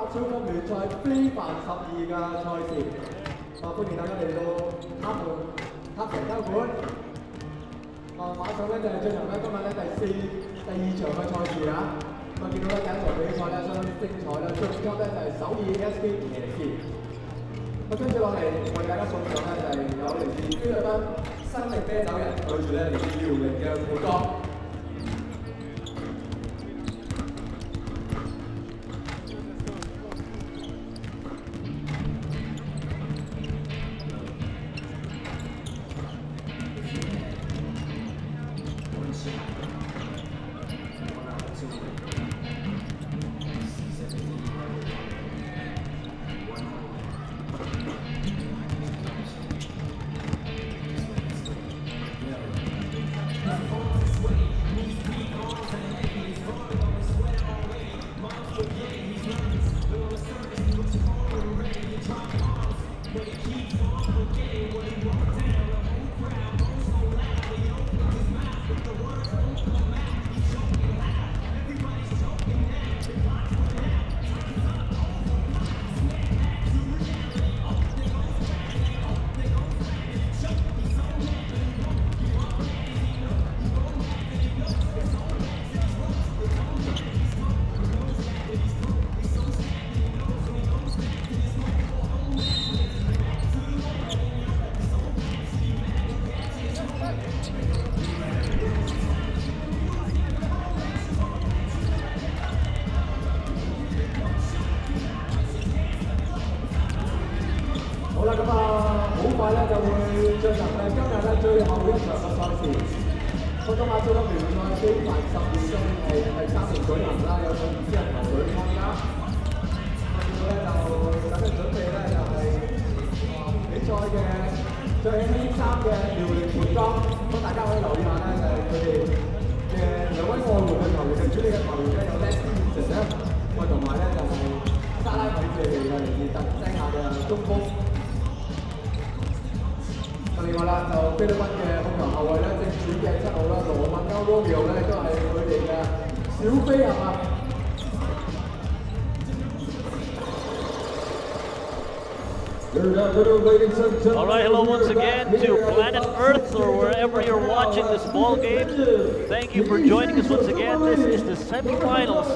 超級聯賽非凡12嘅賽事。歡迎大家嚟到黑城交館。馬上咧就係進行咧今日咧第二場嘅賽事啊。見到咧第一場比賽咧相當之精彩啦，最終咧就係首爾 SK 騎士。跟住落嚟為大家送上咧就係有嚟自菲律賓新力啤酒人對住咧嚟自遼寧嘅富江。Alright, hello once again to planet Earth or wherever you're watching this ball game. Thank you for joining us once again. This is the semifinals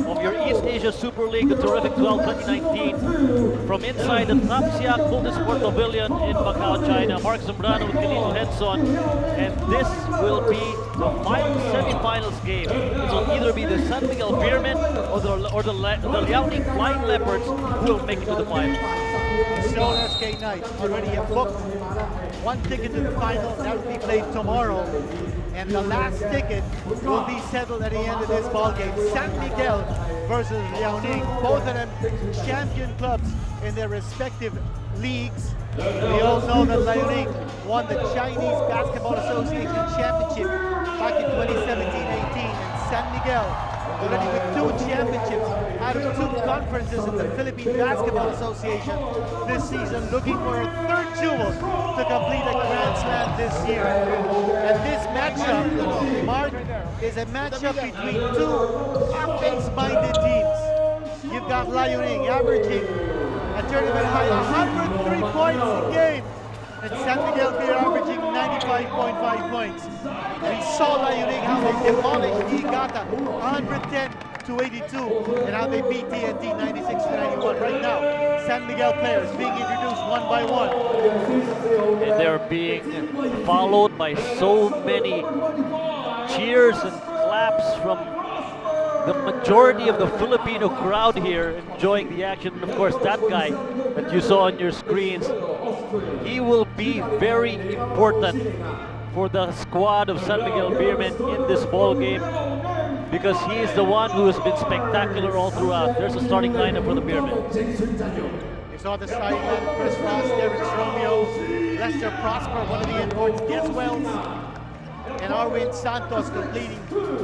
of your East Asia Super League, the Terrific 12 2019. From inside the Tapsiak Multisport Pavilion in Macau, China, Mark Zambrano with Canino Henson. And this will be the final semifinals game. It will either be the San Miguel Beermen or the Liaoning Flying Leopards who will make it to the finals. Seoul SK Knight already have booked one ticket to the final. That will be played tomorrow. And the last ticket will be settled at the end of this ball game. San Miguel versus Liaoning. Both of them champion clubs in their respective leagues. We all know that Liaoning won the Chinese Basketball Association Championship back in 2017-18. And San Miguel already with 2 championships out of 2 conferences in the Philippine Basketball Association this season, looking for a 3rd jewel to complete a Grand Slam this year. And this matchup, Mark, is a matchup between 2 offense-minded teams. You've got Liaoning averaging a tournament high 103 points a game, and San Miguel here averaging 95.5 points. We saw Liaoning how they demolished Niigata 110-82 and how they beat TNT 96-91. Right now, San Miguel players being introduced one by one. And they're being followed by so many cheers and claps from the majority of the Filipino crowd here enjoying the action. And of course, that guy that you saw on your screens, he will be very important for the squad of San Miguel Beermen in this ball game because he is the one who has been spectacular all throughout. There's a starting lineup for the Beermen. You saw the starting lineup: Chris Ross, Derek Romeo, Lester Prosper, one of the imports, Des Wells, and Arwin Santos completing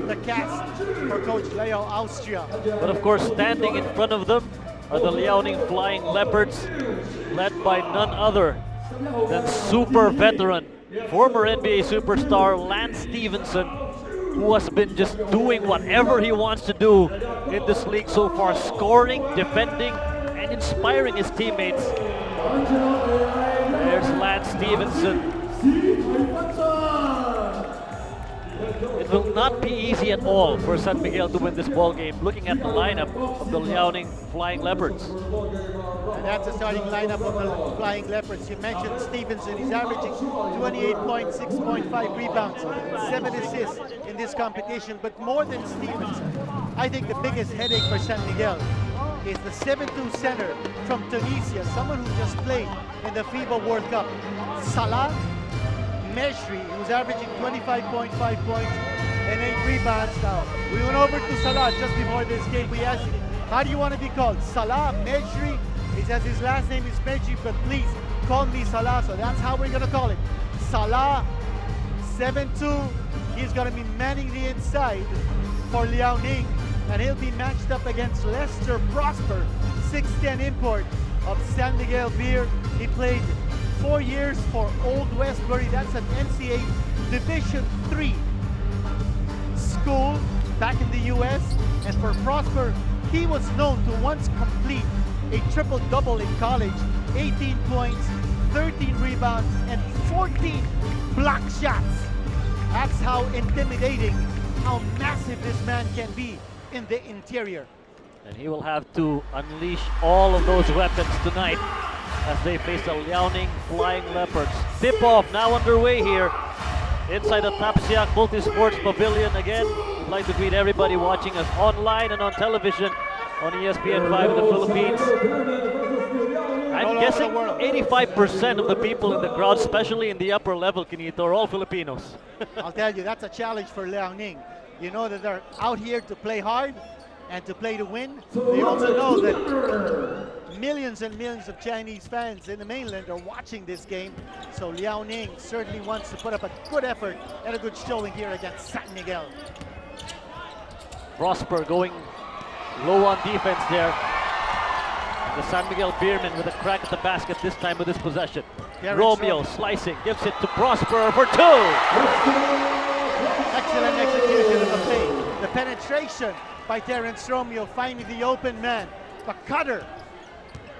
the cast for Coach Leo Austria. But of course, standing in front of them are the Liaoning Flying Leopards, led by none other than super veteran, former NBA superstar Lance Stevenson, who has been just doing whatever he wants to do in this league so far, scoring, defending, and inspiring his teammates. There's Lance Stevenson. It will not be easy at all for San Miguel to win this ball game, looking at the lineup of the Liaoning Flying Leopards. And that's the starting lineup of the Flying Leopards. You mentioned Stevenson. He's averaging 28 points, 6.5 rebounds, 7 assists in this competition. But more than Stevenson, I think the biggest headache for San Miguel is the 7'2" center from Tunisia, someone who just played in the FIBA World Cup. Salah Mejri, who's averaging 25.5 points and 8 rebounds now. We went over to Salah just before this game. We asked him, how do you want to be called? Salah Mejri? He says his last name is Mejri, but please call me Salah. So that's how we're going to call it. Salah, 7'2". He's going to be manning the inside for Liaoning, and he'll be matched up against Lester Prosper, 6'10" import of San Miguel Beer. He played 4 years for Old Westbury. That's an NCAA Division III school back in the US. And for Prosper, he was known to once complete a triple-double in college, 18 points, 13 rebounds, and 14 block shots. That's how intimidating, how massive this man can be in the interior. And he will have to unleash all of those weapons tonight as they face the Liaoning Flying Leopards. Tip-off now underway here inside the Tapsiak Multisports Pavilion. Again, we'd like to greet everybody watching us online and on television on ESPN5 in the Philippines. I'm guessing 85% of the people in the crowd, especially in the upper level, Quinito, are all Filipinos. I'll tell you, that's a challenge for Liaoning. You know that they're out here to play hard and to play to win. They also know that millions and millions of Chinese fans in the mainland are watching this game. So Liaoning certainly wants to put up a good effort and a good showing here against San Miguel. Prosper going low on defense there. And the San Miguel Beermen with a crack at the basket this time with this possession. Romeo slicing, gives it to Prosper for 2. Excellent execution of the play. The penetration by Terence Romeo finding the open man. The cutter.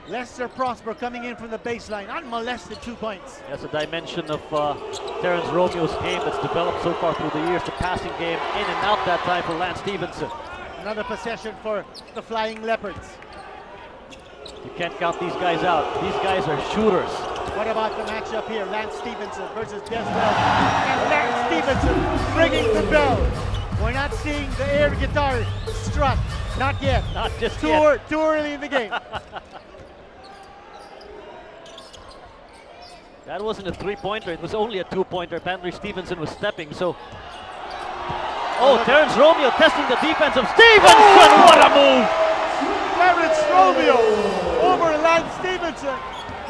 Lester Prosper coming in from the baseline, unmolested, 2 points. That's a dimension of Terence Romeo's game that's developed so far through the years. The passing game in and out that time for Lance Stevenson. Another possession for the Flying Leopards. You can't count these guys out. These guys are shooters. What about the matchup here? Lance Stevenson versus Des Bell. And Lance Stevenson bringing the bell. We're not seeing the air guitar strut. Not yet. Not just yet. Too early in the game. That wasn't a 3-pointer. It was only a 2-pointer. Apparently Stevenson was stepping, so... Oh, Terence Romeo testing the defense of Stevenson. What a move! Terence Romeo over Lance Stevenson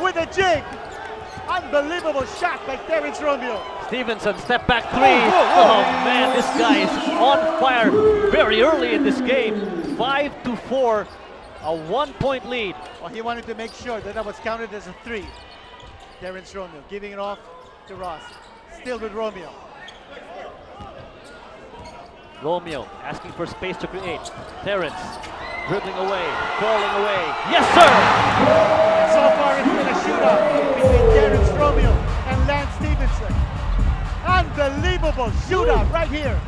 with a jig. Unbelievable shot by Terence Romeo. Stevenson, step back 3. Oh man, this guy is on fire very early in this game. 5-4, a 1-point lead. Well, he wanted to make sure that was counted as a 3. Terence Romeo giving it off to Ross. Still with Romeo. Romeo asking for space to create. Terence dribbling away, falling away. Yes, sir! So far it's been a shootout between Terence Romeo and Lance Stevenson. Unbelievable shootout right here.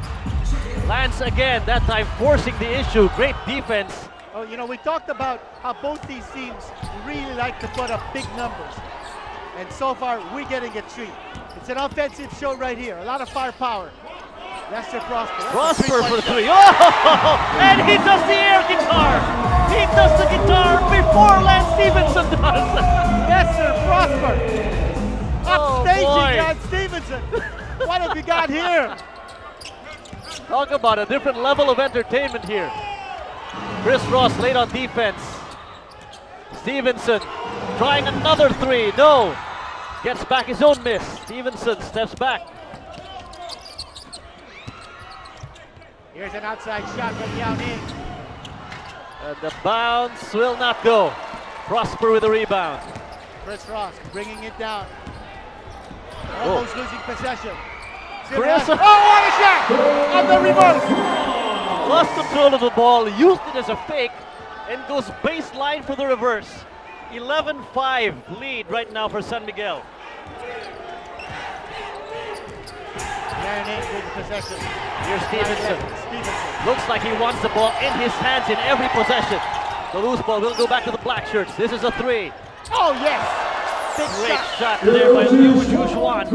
Lance again, that time forcing the issue. Great defense. Oh, you know, we talked about how both these teams really like to put up big numbers. And so far, we're getting a treat. It's an offensive show right here. A lot of firepower. Lester Prosper. Prosper for 3. Oh! And he does the air guitar. He does the guitar before Lance Stevenson does. Lester Prosper. Upstaging boy. Lance Stevenson. What have we got here? Talk about a different level of entertainment here. Chris Ross late on defense. Stevenson trying another 3. No. Gets back his own miss. Stevenson steps back. Here's an outside shot from Liaoning. And the bounce will not go. Prosper with the rebound. Chris Ross bringing it down. Almost losing possession. Chris Oh, what a shot! On the reverse! lost control of the ball, used it as a fake, and goes baseline for the reverse. 11-5 lead right now for San Miguel. Liaoning with possession. Here's Stevenson. Stevenson. Looks like he wants the ball in his hands in every possession. The loose ball will go back to the black shirts. This is a 3. Oh, yes! Big Great shot. shot there by Liu Juan.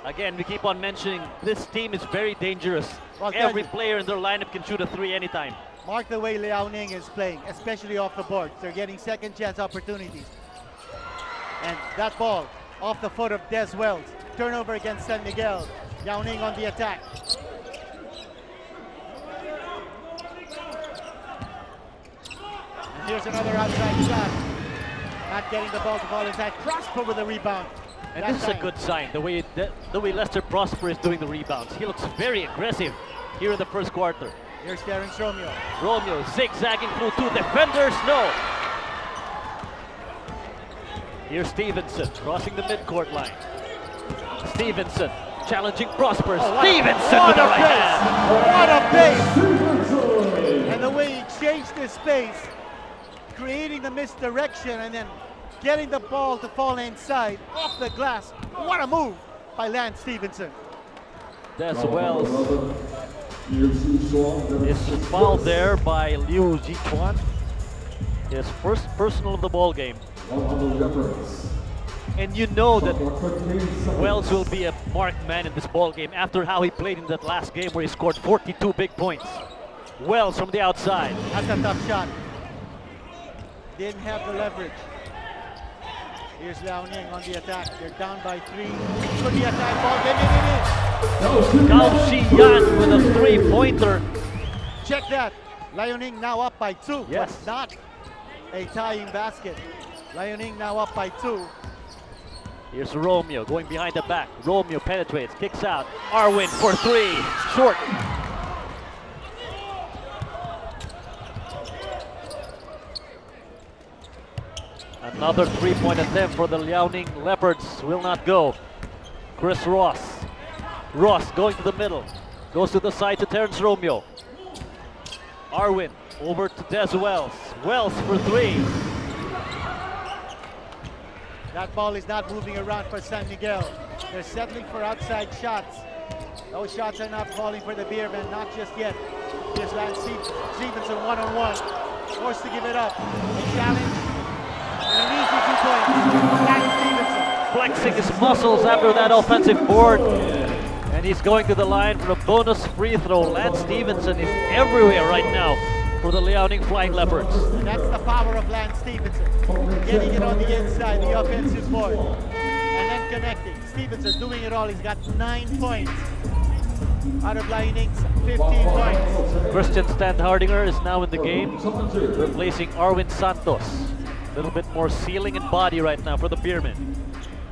Again, we keep on mentioning this team is very dangerous. Well, Every player in their lineup can shoot a 3 anytime. Mark the way Liaoning is playing, especially off the board. They're getting second chance opportunities. And that ball off the foot of Des Wells. Turnover against San Miguel. Liaoning on the attack. And here's another outside shot. Not getting the ball to fall inside. Prosper with the rebound. And That this is a time. good sign, the way Lester Prosper is doing the rebounds. He looks very aggressive here in the first quarter. Here's Terrence Romeo. Romeo zigzagging through 2 defenders, no. Here's Stevenson crossing the midcourt line. Stevenson challenging Prosper. Stevenson with the right hand. What a pace! And the way he changed his space, creating the misdirection and then getting the ball to fall inside, off the glass. What a move by Lance Stevenson. Des Wells is fouled there by Liu Jichuan. His first personal of the ball game. And you know that Wells will be a marked man in this ball game after how he played in that last game where he scored 42 big points. Wells from the outside. That's a tough shot. Didn't have the leverage. Here's Liaoning on the attack. They're down by 3. Could be a time ball. Gao Xiyan with a 3-pointer. Check that. Liaoning now up by 2. Yes. But not a tying basket. Liaoning now up by 2. Here's Romeo going behind the back. Romeo penetrates, kicks out. Arwin for 3. Short. Another 3-point attempt for the Liaoning Leopards will not go. Chris Ross. Ross going to the middle. Goes to the side to Terrence Romeo. Arwin over to Des Wells. Wells for 3. That ball is not moving around for San Miguel. They're settling for outside shots. Those shots are not falling for the Beermen, not just yet. Here's Lance Stevenson one-on-one. Forced to give it up. A challenge. And an easy 2 points. Lance Stevenson. Flexing his muscles after that offensive board. And he's going to the line for a bonus free throw. Lance Stevenson is everywhere right now for the Liaoning Flying Leopards. And that's the power of Lance Stevenson. Getting it on the inside, the offensive board. And then connecting. Stevenson doing it all. He's got 9 points. Out of Liaoning's 15 points. Christian Standhardinger is now in the game, replacing Arwin Santos. A little bit more ceiling and body right now for the Beermen.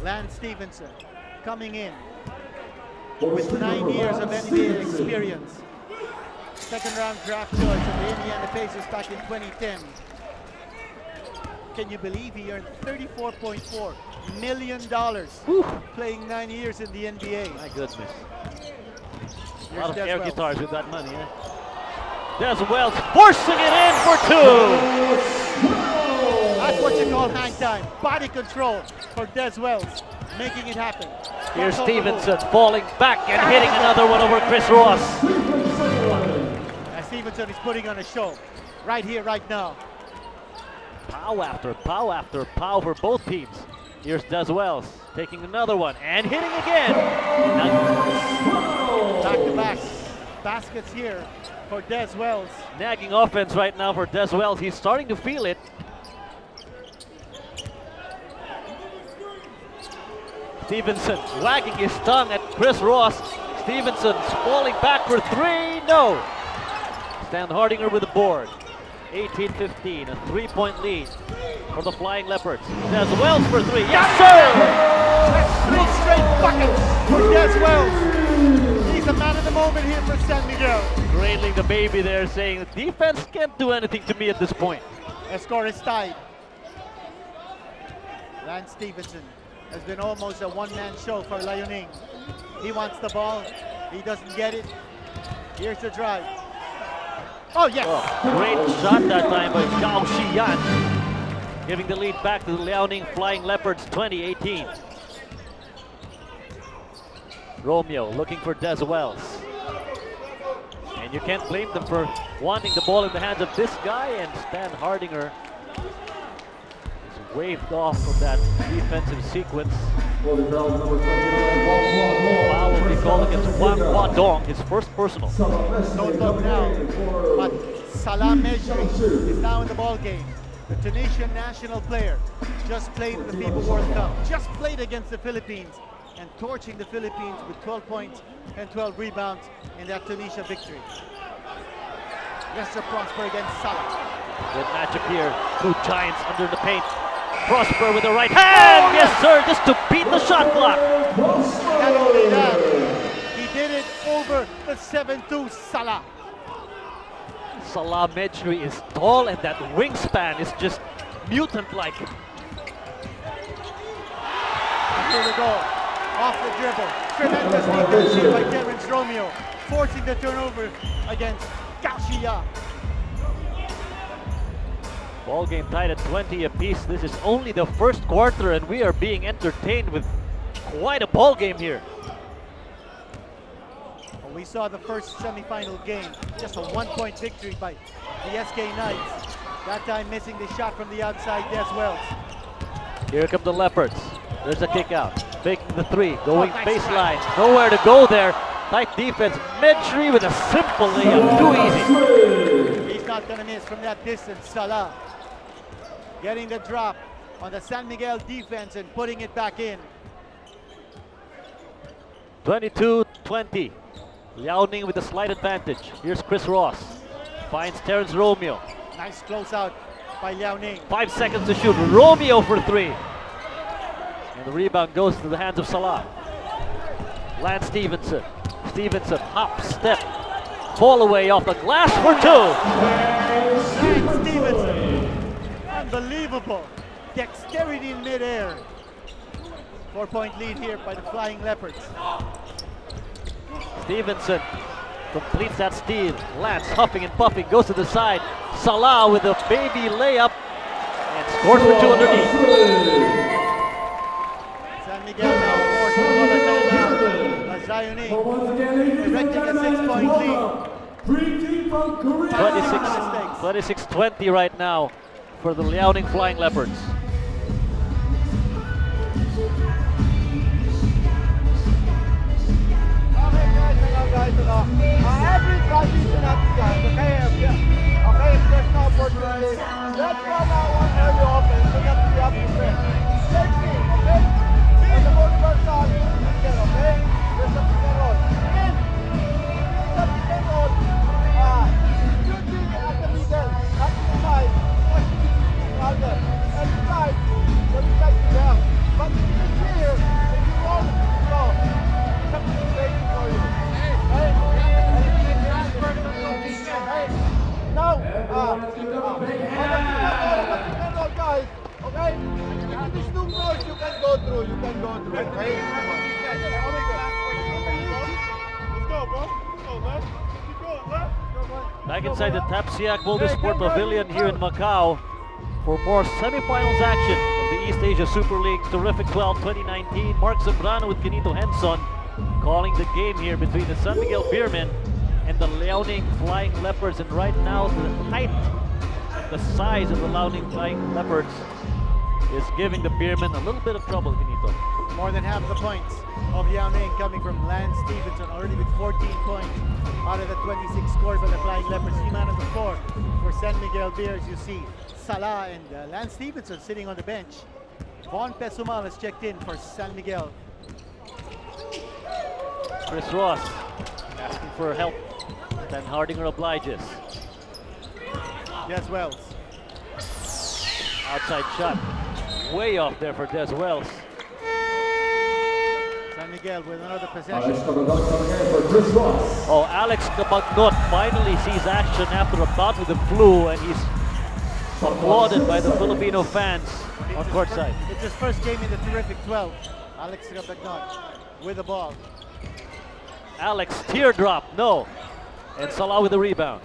Lance Stevenson coming in with 9 years of NBA experience. Second round draft choice of the Indiana Pacers back in 2010. Can you believe he earned $34.4 million playing 9 years in the NBA? My goodness. A Here's lot of Des air Wells. guitars with that money, eh? Des Wells forcing it in for 2. That's what you call hang time. Body control for Des Wells, making it happen. Here's Cross over the Stevenson falling back and hitting another one over Chris Ross. And Stevenson is putting on a show right here, right now. Pow after pow after pow for both teams. Here's Des Wells taking another one and hitting again. Back-to-back baskets here for Des Wells. Nagging offense right now for Des Wells. He's starting to feel it. Stevenson wagging his tongue at Chris Ross. Stevenson's falling back for 3. No. Standhardinger with the board. 18-15, a 3-point lead for the Flying Leopards. Des Wells for 3. Yes, sir! That's 3 straight buckets for Des Wells. He's the man of the moment here for San Miguel. Cradling the baby there, saying the defense can't do anything to me at this point. The score is tied. Lance Stevenson has been almost a one-man show for Liaoning. He wants the ball. He doesn't get it. Here's the drive. Oh, yes! Oh, great shot that time by Gao Xiyan, giving the lead back to the Liaoning Flying Leopards 2018. Romeo looking for Des Wells. And you can't blame them for wanting the ball in the hands of this guy, and Stan Hardinger is waved off of that defensive sequence. Foul will be called against Wang Guadong, his first personal. Don't look now, but Salah Mejri is now in the ball game. The Tunisian national player just played in the FIBA World Cup, just played against the Philippines, and torching the Philippines with 12 points and 12 rebounds in that Tunisia victory. Lester Prosper against Salah. Good matchup here. Two giants under the paint. Prosper with the right hand. Yes, sir, just to beat the shot clock. Not only that, he did it over the 7-2 Salah. Salah Mejri is tall, and that wingspan is just mutant-like. After the goal, off the dribble. Tremendous defense here by Terence Romeo, forcing the turnover against Gao. Ball game tied at 20 apiece. This is only the first quarter, and we are being entertained with quite a ball game here. Well, we saw the first semifinal game, just a one-point victory by the SK Knights. That time missing the shot from the outside, Des Wells. Here come the Leopards. There's a kick out. Faking the three, going baseline. Nowhere to go there. Tight defense. Mejri with a simple layup. Too easy. He's not going to miss from that distance. Salah getting the drop on the San Miguel defense and putting it back in. 22-20. Liaoning with a slight advantage. Here's Chris Ross. Finds Terence Romeo. Nice closeout by Liaoning. 5 seconds to shoot. Romeo for three. And the rebound goes to the hands of Salah. Lance Stevenson. Stevenson, hop, step, fall away off the glass for two. Lance Stevenson. Unbelievable. Dexterity in midair. 4-point lead here by the Flying Leopards. Stevenson completes that steal. Lance huffing and puffing, goes to the side. Salah with a baby layup and scores for two underneath. San Miguel now forced to call a timeout as Liaoning erecting a 6-point lead. 26-20 right now for the Liaoning Flying Leopards. Every transition at the time, okay, if there's no opportunity, let's run out one early open so that we have to play. Same thing, okay? And the ball first on, again, okay? There's a pick and roll. Again, the pick and roll, shooting at the middle, not to the side, not to the other. And the side, the side to them. But you can see here, if you roll, something waiting for you. Now, guys, okay? If these two floors you can go through, okay? Let's go, bro. Let's go, left. Keep going, left. Back inside the Tapsiac Multisport Pavilion here in Macau for more semifinals action of the East Asia Super League Terrific 12 2019. Mark Zambrano with Kenito Henson calling the game here between the San Miguel Beermen and the Liaoning Flying Leopards. And right now the height and the size of the Liaoning Flying Leopards is giving the Beermen a little bit of trouble, Kenito. More than half the points of Liaoning coming from Lance Stevenson, already with 14 points out of the 26 scores by the Flying Leopards. The man on the floor for San Miguel Bears, you see Salah and Lance Stevenson sitting on the bench. Von Pesumal has checked in for San Miguel. Chris Ross asking for help, then Hardinger obliges. Des Wells. Outside shot, way off there for Des Wells. San Miguel with another possession. Oh, Alex Cabagnot finally sees action after a bout with the flu, and he's applauded by the Filipino fans on court side. It's his first game in the terrific 12. Alex Rabagnon with the ball. Alex, teardrop, no. And Salah with the rebound.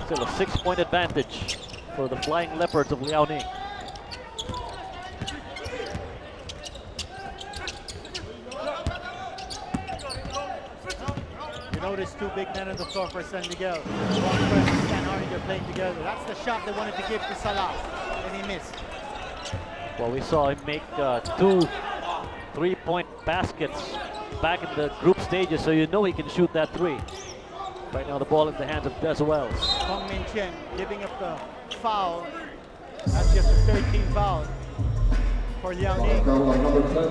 Still a 6-point advantage for the Flying Leopards of Liaoning. You notice two big men on the floor for San Miguel. Walker and Stan Hardinger playing together. That's the shot they wanted to give to Salah, and he missed. Well, we saw him make 2 3-point baskets back in the group stages, so you know he can shoot that 3. Right now the ball in the hands of Des Wells. Hong Min Chen giving up the foul. That's just a 13th foul for Liaoning.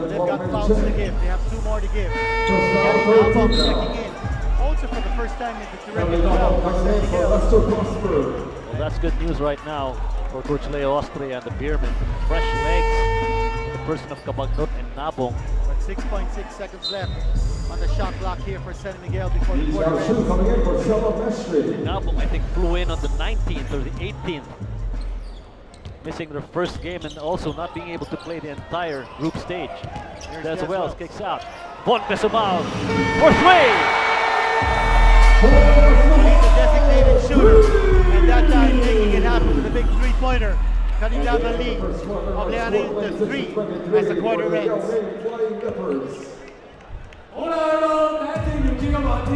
They've got fouls to give. They have 2 more to give. Gary Albom checking in. Also for the first time in the terrific 12 for San Miguel. Well, that's good news right now for Coach Leo Austria and the Beermen. Fresh legs, the person of Cabagnot and Nabong. But 6.6 seconds left on the shot clock here for San Miguel before the quarter ends. Nabong, I think, flew in on the 19th or the 18th, missing their first game and also not being able to play the entire group stage. Here's Des Wells Wells. kicks out. Von Pesumal for 3! He's a designated shooter, and that time making it happen with a big 3-pointer, cutting down the lead of Liaoning to 3 as the quarter ends.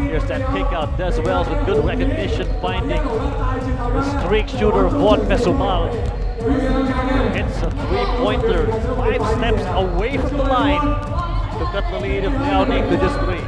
Here's that kick out. Des Wells with good recognition, finding the streak shooter Von Pesumal. Hits a 3-pointer, 5 steps away from the line to cut the lead of Liaoning to just 3.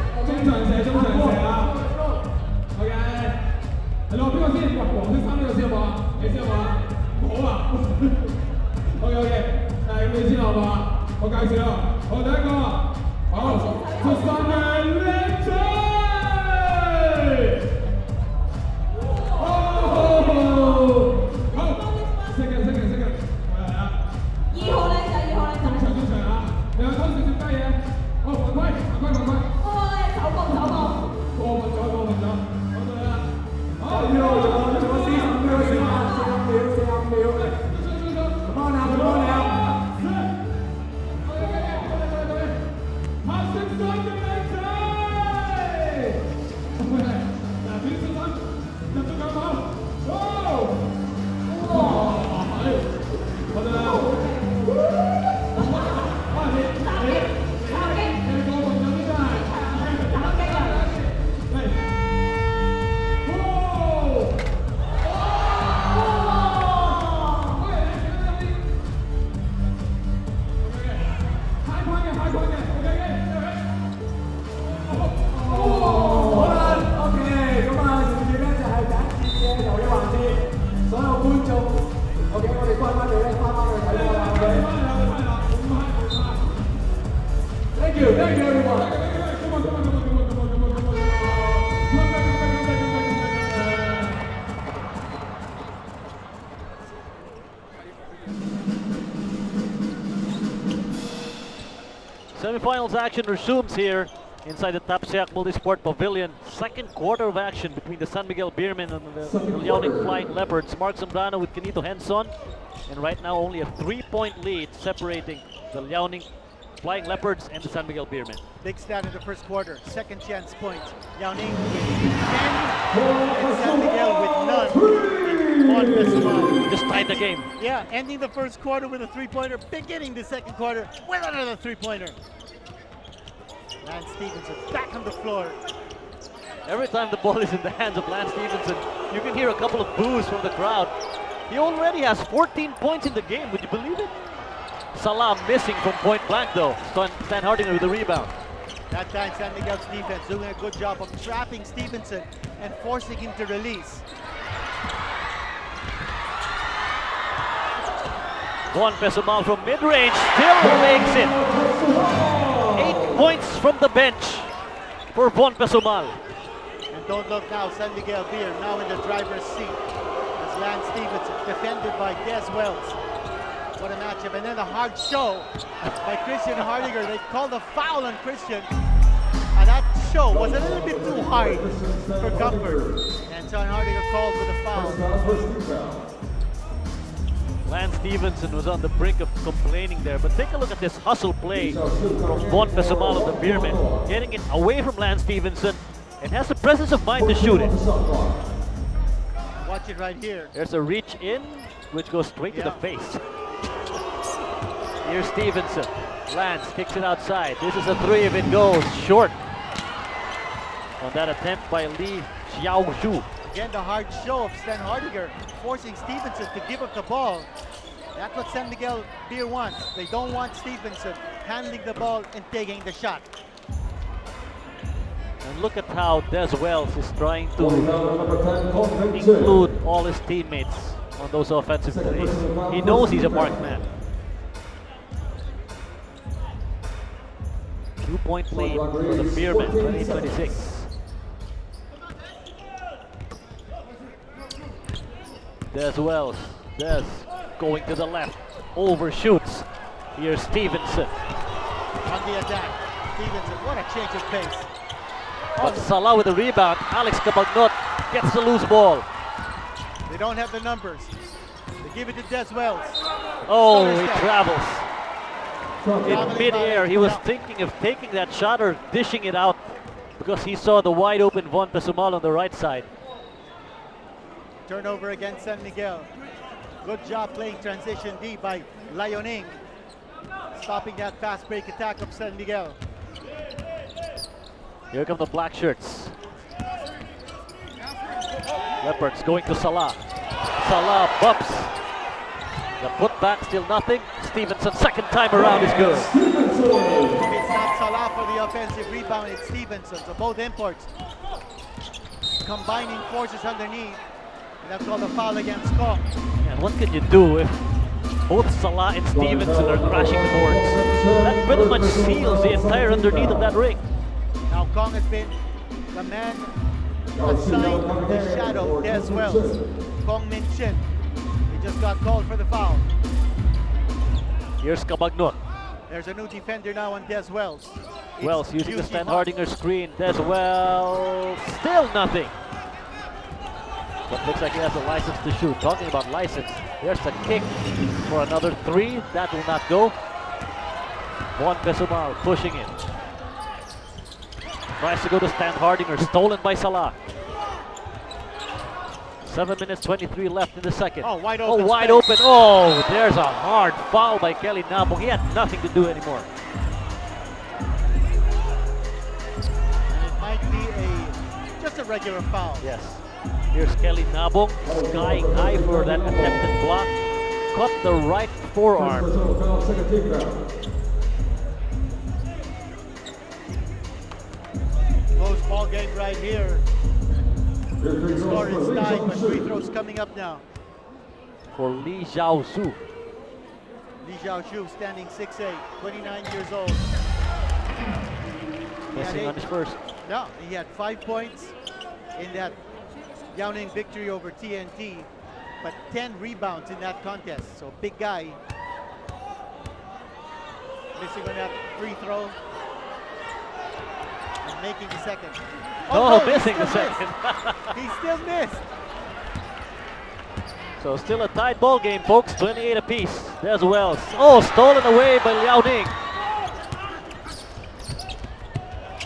Thank you everyone. Semifinals action resumes here inside the Tapsiak Multisport Pavilion. Second quarter of action between the San Miguel Beermen and the Liaoning Flying Leopards. Mark Zambrano with Kenito Henson. And right now only a 3-point lead separating the Liaoning Flying Leopards and the San Miguel Beermen. Big stat in the first quarter. Second chance points. Liaoning with 10 and San Miguel with none. On Pesumal. Just tied the game. Yeah, ending the first quarter with a 3-pointer, beginning the second quarter with another 3-pointer. Lance Stevenson back on the floor. Every time the ball is in the hands of Lance Stevenson, you can hear a couple of boos from the crowd. He already has 14 points in the game, would you believe it? Salah missing from point blank though. Stan Hardinger with the rebound. That time San Miguel's defense doing a good job of trapping Stevenson and forcing him to release. Von Pesumal from mid-range still makes it. 8 points from the bench for Von Pesumal. And don't look now, San Miguel Beer now in the driver's seat. As Lance Stevenson defended by Des Wells. What a matchup. And then a hard show by Christian Hardinger. They called a foul on Christian. And that show was a little bit too hard for comfort. And John Hardinger called with a foul. Lance Stevenson was on the brink of complaining there, but take a look at this hustle play from Von Pesumalo, the Beermen, getting it away from Lance Stevenson and has the presence of mind to shoot it. Watch it right here. There's a reach in, which goes straight to the face. Here's Stevenson. Lance kicks it outside. This is a three if it goes short. On that attempt by Li Xiaozhu. Again, the hard show of Stan Hardinger forcing Stevenson to give up the ball. That's what San Miguel Beer wants. They don't want Stevenson handling the ball and taking the shot. And look at how Des Wells is trying to include all his teammates on those offensive plays. He knows he's a marked man. 2-point lead for the Beermen, 2026. Des Wells, Des going to the left, overshoots. Here's Stevenson. On the attack, Stevenson, what a change of pace. But Salah with the rebound. Alex Cabagnot gets the loose ball. They don't have the numbers. They give it to Des Wells. Oh, he travels. In mid-air, he was thinking of taking that shot or dishing it out because he saw the wide open Von Pesumalo on the right side. Turnover against San Miguel. Good job playing transition D by Liaoning. Stopping that fast break attack of San Miguel. Here come the black shirts. Leopards going to Salah. Salah bumps. The putback, still nothing. Stevenson, second time around is good. It's not Salah for the offensive rebound, it's Stevenson. So both imports combining forces underneath. And that's called a foul against Kong. And what can you do if both Salah and Stevenson are crashing the boards? That pretty much seals the entire underneath of that ring. Now Kong has been the man assigned the shadow, Des Wells. Kong Min Chin. He just got called for the foul. Here's Cabagnot. There's a new defender now on Des Wells. Wells using the Stan Hardinger screen. Des Wells, still nothing. But looks like he has a license to shoot. Talking about license, there's a kick for another three. That will not go. Von Pesumalo pushing it. Tries to go to Stan Hardinger, stolen by Salah. 7 minutes 23 left in the second. Oh, wide open. Oh, wide open. Oh, there's a hard foul by Kelly Nabong. He had nothing to do anymore. And it might be just a regular foul. Yes. Here's Kelly Nabong, skying high for that attempted block. Caught the right forearm. Close ball game right here. The score is tied, but free throws coming up now. For Li Xiaozhu. Li Xiaozhu standing 6'8", 29 years old. Missing on his first. No, he had 5 points in that Liaoning victory over TNT, but 10 rebounds in that contest. So big guy. Missing on that free throw. And making the second. Oh, no, missing the second. He still missed. So still a tied ball game, folks. 28 apiece. There's Wells. Oh, stolen away by Liaoning.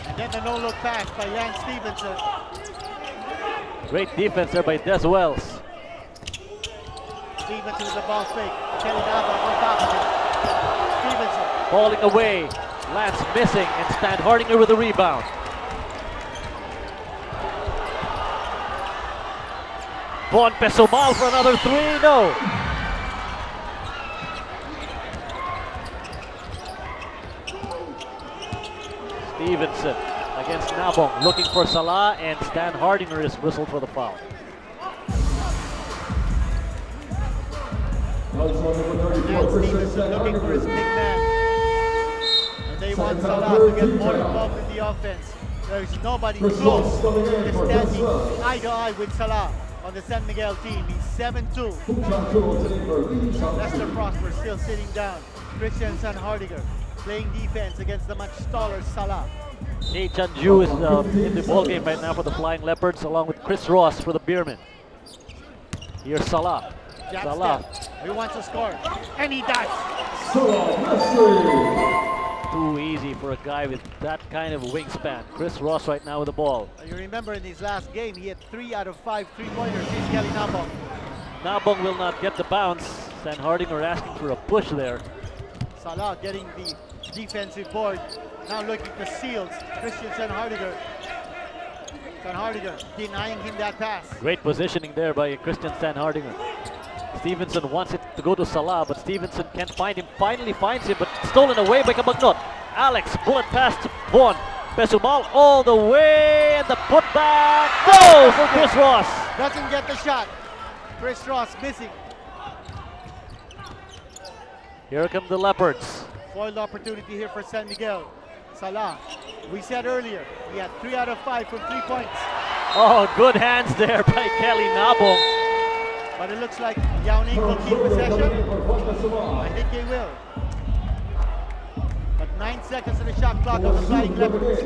And then the no-look pass by Lance Stevenson. Great defense there by Des Wells. Stevenson with the ball fake. Kelly Nabong on top of him. Stevenson. Falling away. Lance missing and Stan Hardinger with the rebound. Von Pesumalo for another three. No. Stevenson against Nabong, looking for Salah, and Stan Hardinger is whistled for the foul. Lance Stevenson looking for his big man. And they want Salah to get more involved in the offense. There's nobody close to standing eye to eye with Salah on the San Miguel team. He's 7'2". Lester Prosper still sitting down. Christian San Hardinger playing defense against the much taller Salah. Hei Chan-ju is in the ball game right now for the Flying Leopards, along with Chris Ross for the Beermen. Here's Salah. Jab Salah. step. He wants to score. And he does. Too easy for a guy with that kind of wingspan. Chris Ross right now with the ball. You remember in his last game, he had 3 out of 5 3-pointers. He's Kelly Nabong. Nabong will not get the bounce. Stan Hardinger asking for a push there. Salah getting the defensive board. Now looking for seals. Christian Stan Hardinger. Stan Hardinger denying him that pass. Great positioning there by Christian Stan Hardinger. Stevenson wants it to go to Salah, but Stevenson can't find him. Finally finds him, but stolen away by Kamagnot. Alex, bullet pass to Vaughn. Pesubal all the way, and the putback. No for Chris Ross. Doesn't get the shot. Chris Ross missing. Here come the Leopards. Foiled opportunity here for San Miguel. Salah, we said earlier, he had 3 out of 5 from 3 points. Oh, good hands there by Kelly Nabong. But it looks like Liaoning will keep possession. I think they will. But 9 seconds on the shot clock of the Flying Leopards.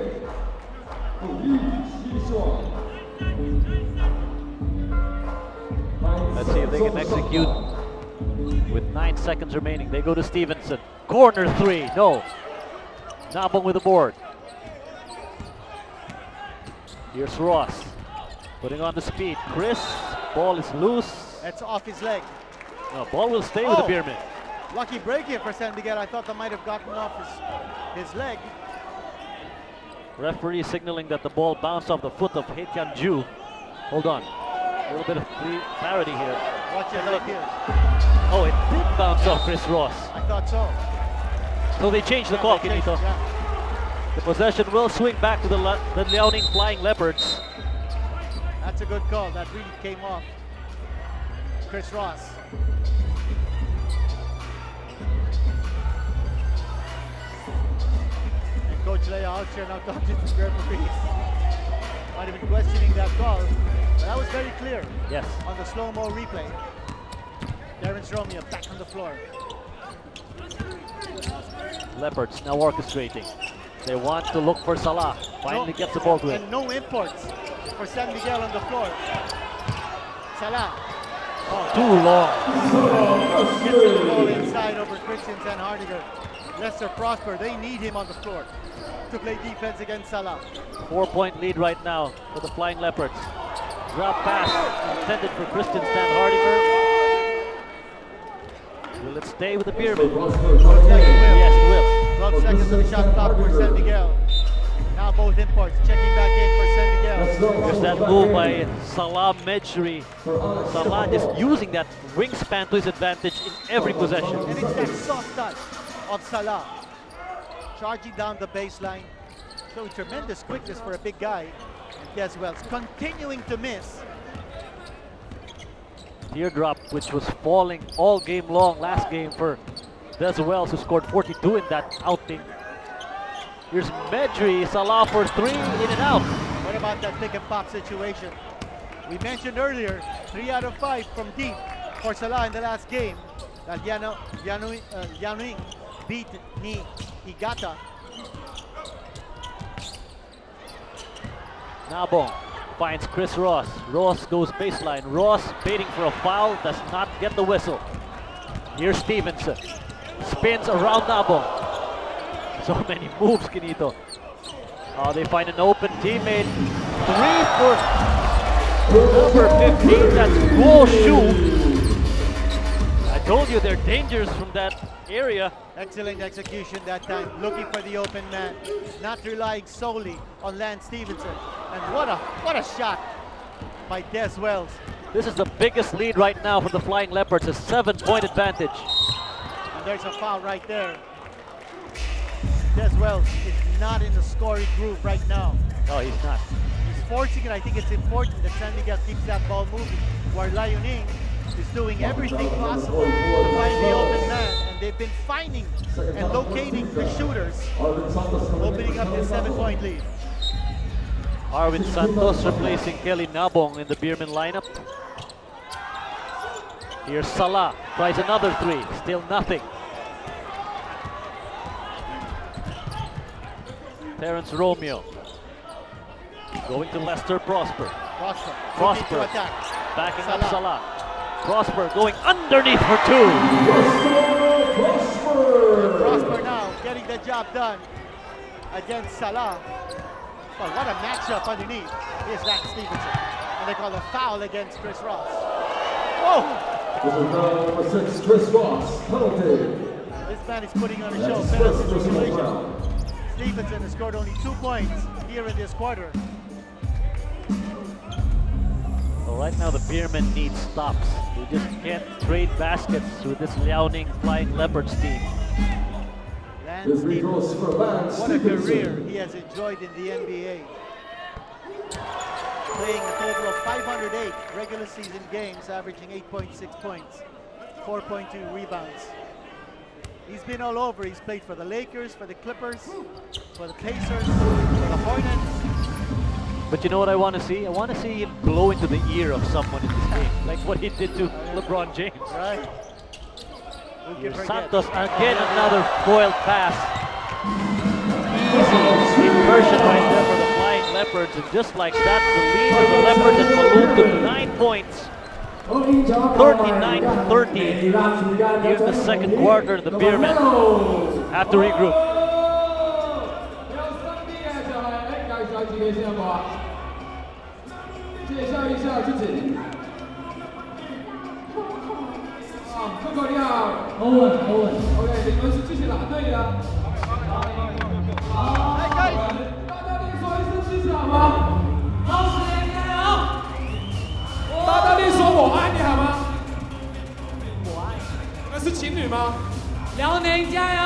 Let's see if they can execute with 9 seconds remaining. They go to Stevenson. Corner 3, no. Nabong with the board. Here's Ross, putting on the speed. Chris, ball is loose. That's off his leg. No, ball will stay with the Beermen. Lucky break here for San Miguel. I thought that might have gotten off his leg. Referee signaling that the ball bounced off the foot of Hei Tian-ju. Hold on, a little bit of clarity here. Watch your leg here. Oh, it did bounce off Chris Ross. I thought so. So they changed the call, They changed, Kinito. yeah. The possession will swing back to the Liaoning Flying Leopards. That's a good call. That really came off Chris Ross. And Coach Lea out here now talking to the referees. Might have been questioning that call, but that was very clear. Yes. On the slow-mo replay. Terrence Romeo back on the floor. Leopards now orchestrating. They want to look for Salah. Finally gets the ball to him. And no imports for San Miguel on the floor. Salah. Too long. Gets the ball inside over Christian San Hardinger. Lester Prosper, they need him on the floor to play defense against Salah. 4-point lead right now for the Flying Leopards. Drop pass intended for Christian Stan Hardinger. Will it stay with the Beermen? Yes, it will. 12 seconds on the shot clock for San Miguel. Now both imports checking back in for San Miguel. There's that move by Salah Mejri. Salah just using that wingspan to his advantage in every possession. And it's that soft touch of Salah. Charging down the baseline. Showing tremendous quickness for a big guy. Des Wells continuing to miss. Teardrop, which was falling all game long last game for Des Wells, who scored 42 in that outing. Here's Mejri, Salah for 3, in and out. What about that pick and pop situation? We mentioned earlier, 3 out of 5 from deep for Salah in the last game. That Liaoning beat ni Igata. Nabong finds Chris Ross. Ross goes baseline. Ross baiting for a foul, does not get the whistle. Here's Stevenson. Spins around Nabong. So many moves, Kinito. Oh, they find an open teammate. 3 for number 15. That's Guo Shu. I told you they're dangerous from that area. Excellent execution that time, looking for the open man, not relying solely on Lance Stevenson. And what a shot by Des Wells. This is the biggest lead right now for the Flying Leopards, a 7-point advantage. And there's a foul right there. Des Wells is not in the scoring groove right now. No, he's not. He's forcing it. I think it's important that San Miguel keeps that ball moving, where Liaoning is doing everything possible to find the open man, and they've been finding and locating the shooters, opening up this 7-point lead. Arvin Santos replacing Kelly Nabong in the Beermen lineup. Here's Salah, tries another 3, still nothing. Terence Romeo. Going to Lester Prosper. Prosper. Prosper. Looking to attack. Backing Salah. up Salah. Prosper going underneath for two. Prosper now getting the job done against Salah. Well, what a matchup underneath. Here's Lance Stevenson. And they call a foul against Chris Ross. Whoa! This is number 6, Chris Ross, penalty. This man is putting on a show. That's Penalty first personal situation. foul. Stevenson has scored only 2 points here in this quarter. Well, right now the Beermen need stops. They just can't trade baskets with this Liaoning Flying Leopards team. Lance This free throws Stevenson. for Lance What a Stevenson. career he has enjoyed in the NBA. Playing a total of 508 regular season games, averaging 8.6 points, 4.2 rebounds. He's been all over. He's played for the Lakers, for the Clippers, for the Pacers, for the Hornets. But you know what I want to see? I want to see him blow into the ear of someone in this game, like what he did to LeBron James. Right? Who can forget? Santos again, another foiled pass. Easy incursion right there for the Flying Leopards, and just like that, the lead of the Leopards has ballooned to 9 points. 39-30 here in the second quarter. The Beermen have to regroup. 介绍一下自己。哥哥你好。欧文。OK， 你们是继续哪队的？好，大家力说一声谢谢好吗？老师加油！大大力说我爱你好吗？我爱。那是情侣吗？辽宁加油！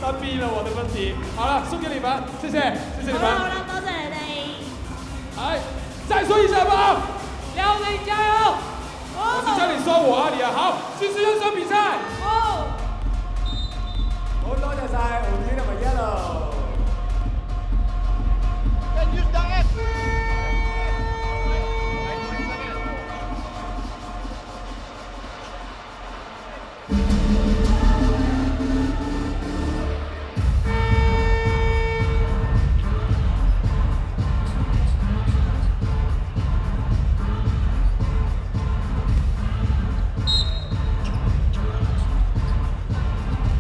他避了我的问题。好了，送给你们，谢谢你们。好啦，多謝你哋。哎，再说一下吧。辽寧加油！我是叫你说我爱你啊！好，继续认真比賽。好。好多謝晒，紅衣同埋 yellow。 Can use the X.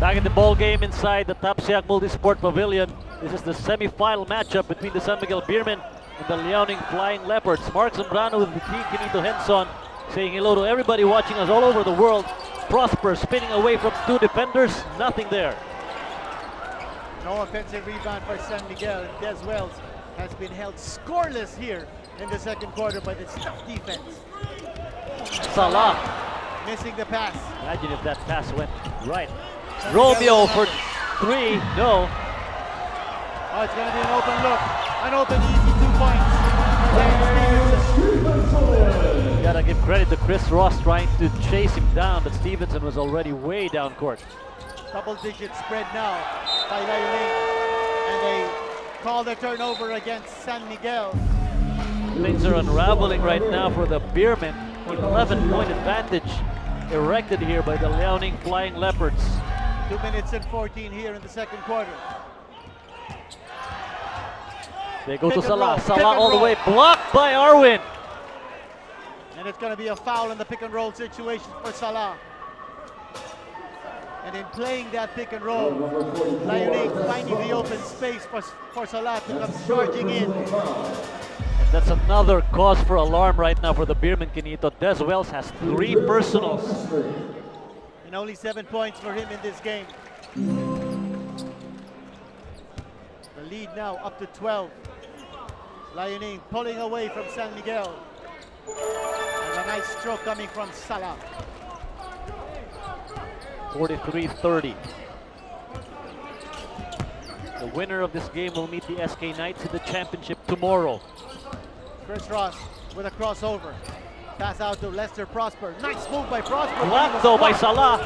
Back in the ball game inside the Tapsiak Multisport Pavilion. This is the semi-final matchup between the San Miguel Beermen and the Liaoning Flying Leopards. Mark Zambrano with the team Quinito Henson saying hello to everybody watching us all over the world. Prosper spinning away from 2 defenders, nothing there. No offensive rebound for San Miguel. Des Wells has been held scoreless here in the second quarter by the tough defense. Salah, Missing the pass. imagine if that pass went right. Romeo for 3, no. Oh, it's going to be an open look. An open, easy 2 points. You gotta give credit to Chris Ross trying to chase him down, but Stevenson was already way down court. Double-digit spread now by Liaoning. And they call the turnover against San Miguel. Things are unraveling right now for the Beermen. 11-point advantage erected here by the Liaoning Flying Leopards. 2 minutes and 14 here in the second quarter. They go Pick to and Salah. roll, pick Salah and all the roll. way, blocked by Arwin. And it's going to be a foul in the pick and roll situation for Salah. And in playing that pick and roll, Liaoning finding the open space for Salah to come charging in. And that's another cause for alarm right now for the Beermen, Quinito. Des Wells has 3 personals. And only 7 points for him in this game. The lead now up to 12. Liaoning pulling away from San Miguel. And a nice stroke coming from Salah. 43-30. The winner of this game will meet the SK Knights in the championship tomorrow. Chris Ross with a crossover. Pass out to Lester Prosper. Nice move by Prosper. Blocked though by Salah.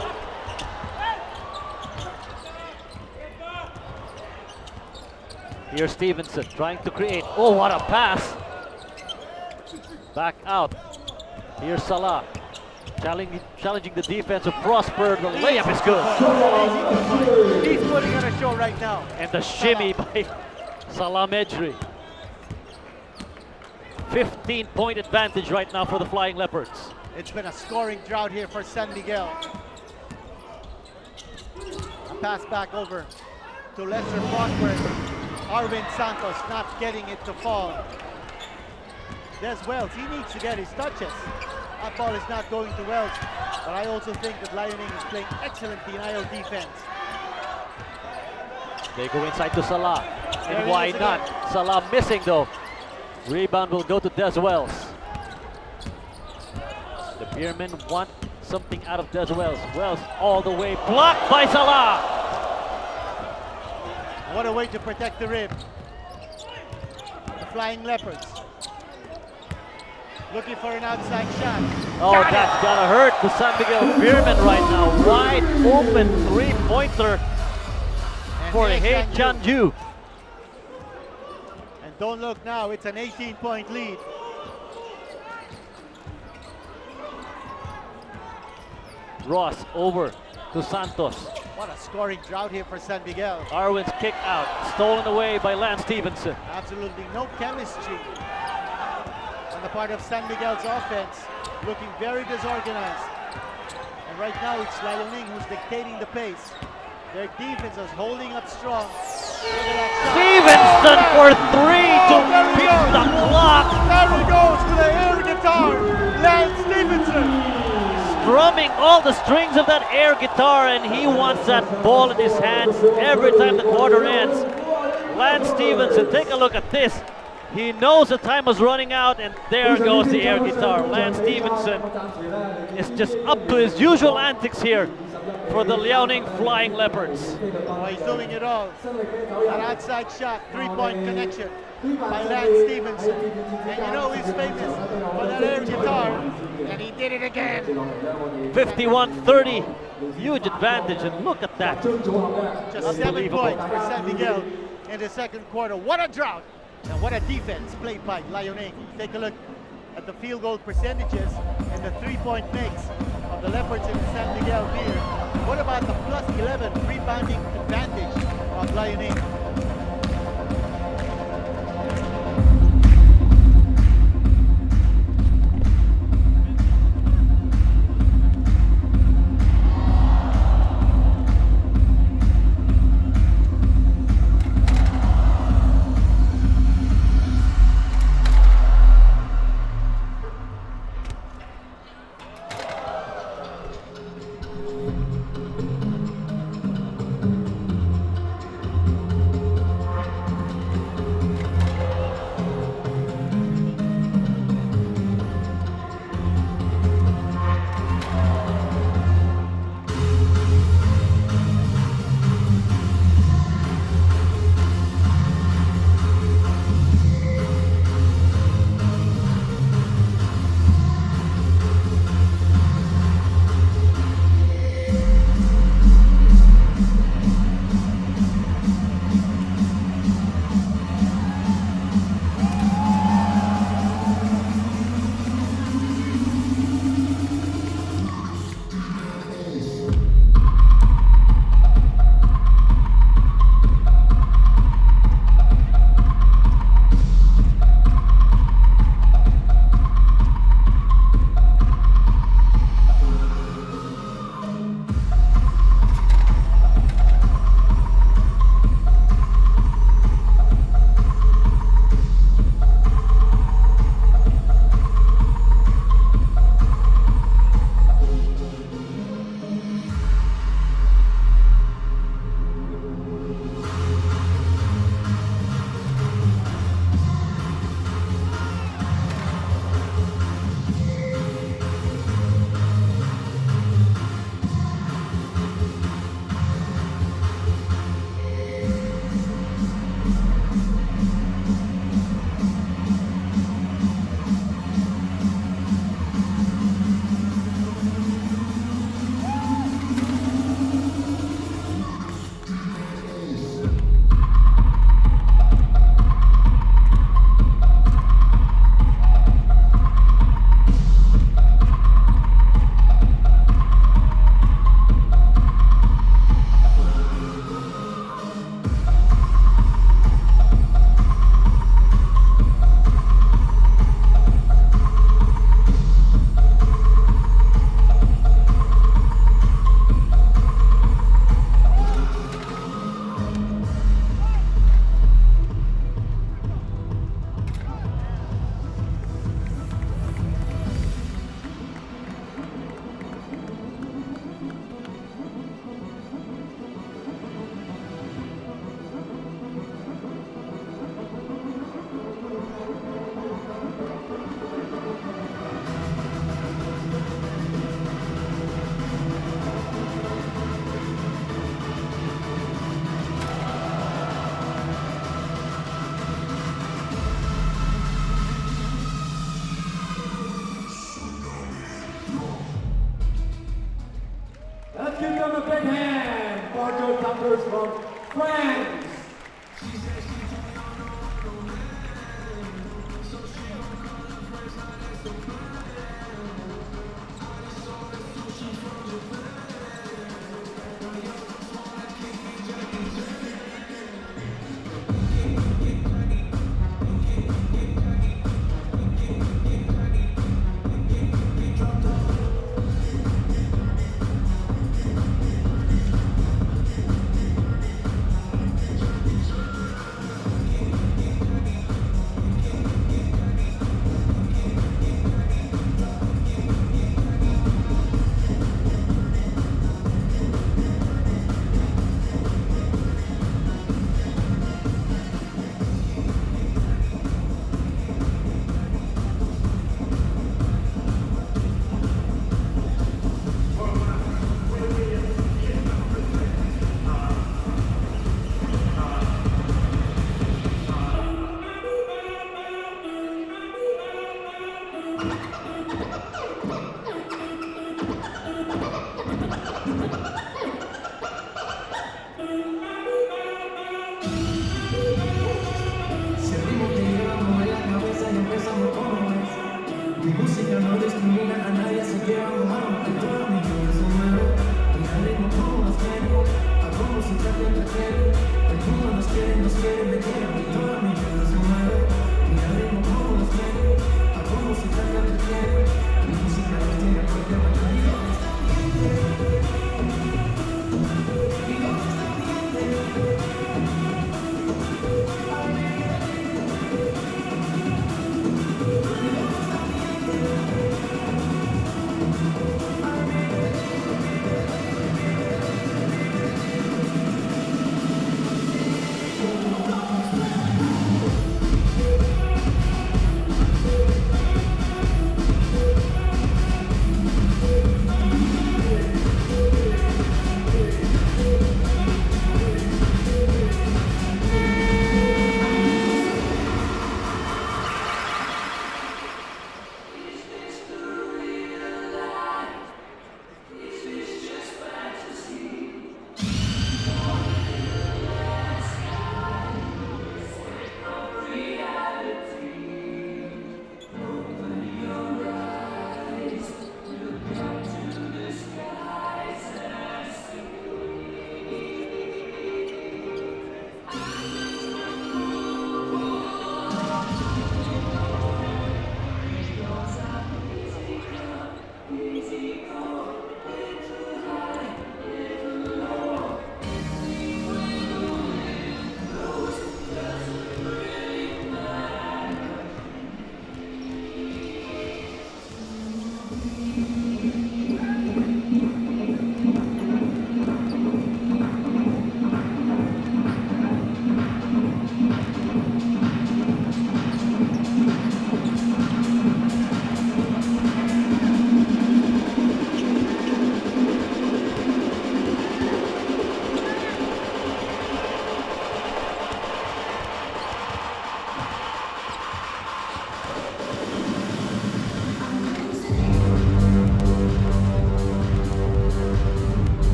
Here's Stevenson trying to create. Oh, what a pass. Back out. Here's Salah. Challenging the defense of Prosper. The layup is good. He's putting on a show right now. And the shimmy by Salah Medri. 15-point advantage right now for the Flying Leopards. It's been a scoring drought here for San Miguel. A pass back over to Lester Prosper. Arvin Santos not getting it to fall. Des Wells, he needs to get his touches. That ball is not going to Wells. But I also think that Liaoning is playing excellent denial defense. They go inside to Salah. And why not? Salah missing though. Rebound will go to Des Wells. The Beermen want something out of Des Wells. Wells all the way blocked by Salah. What a way to protect the rim. The Flying Leopards looking for an outside shot. Oh, that's gotta hurt the San Miguel Beermen right now. Wide open three-pointer for Hei Chanju. And don't look now, it's an 18-point lead. Ross over to Santos. What a scoring drought here for San Miguel. Arwin's kick out, stolen away by Lance Stevenson. Absolutely no chemistry on the part of San Miguel's offense, looking very disorganized. And right now it's Liaoning who's dictating the pace. Their defense is holding up strong. Stevenson for three to beat the clock. There he goes with the air guitar, Lance Stevenson. Strumming all the strings of that air guitar, and he wants that ball in his hands every time the quarter ends. Lance Stevenson, take a look at this. He knows the time was running out, and there goes the air guitar. Lance Stevenson is just up to his usual antics here for the Liaoning Flying Leopards. Oh, he's doing it all. An outside shot, three-point connection by Lance Stevenson. And you know he's famous for that air guitar, and he did it again. 51-30, huge advantage, and look at that. Just 7 points for San Miguel in the second quarter. What a drought, and what a defense played by Liaoning. Take a look at the field goal percentages and the three-point makes of the Leopards in the San Miguel Beer. What about the plus 11 rebounding advantage of Liaoning? give them a big hand for your doctors from France.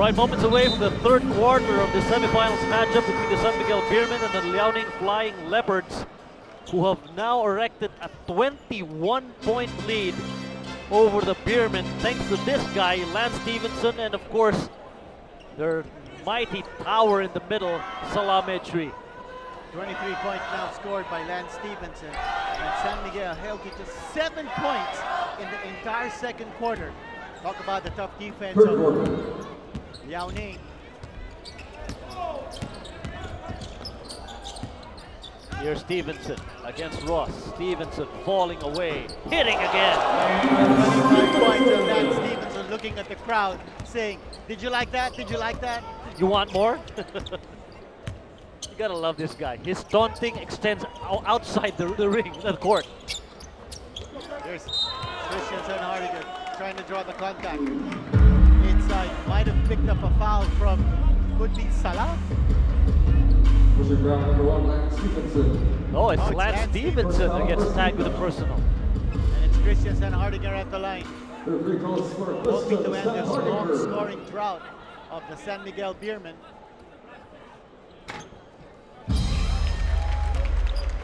Right, moments away from the third quarter of the semifinals matchup between the San Miguel Beermen and the Liaoning Flying Leopards, who have now erected a 21-point lead over the Beermen, thanks to this guy, Lance Stevenson, and of course, their mighty tower in the middle, Salame Tree. 23 points now scored by Lance Stevenson, and San Miguel held to just 7 points in the entire second quarter. Talk about the tough defense of Liaoning. Here's Stevenson against Ross. Stevenson falling away, hitting again. 25 points of Lance Stevenson looking at the crowd saying, "Did you like that? Did you like that?" You want more? You gotta love this guy. His taunting extends outside the ring, the court. There's Christiansen Hardigan trying to draw the contact. Inside, might have picked up a foul from, could be Salah. Pushing ground number 1, Lance Stevenson. Oh, it's Oh, it's Lance Lance Stevenson Stevenson. who gets tagged with a personal. And it's Christiansen Hardigan at the line, The free throws for hoping to end Christian this long Hardinger. scoring drought of the San Miguel Beermen.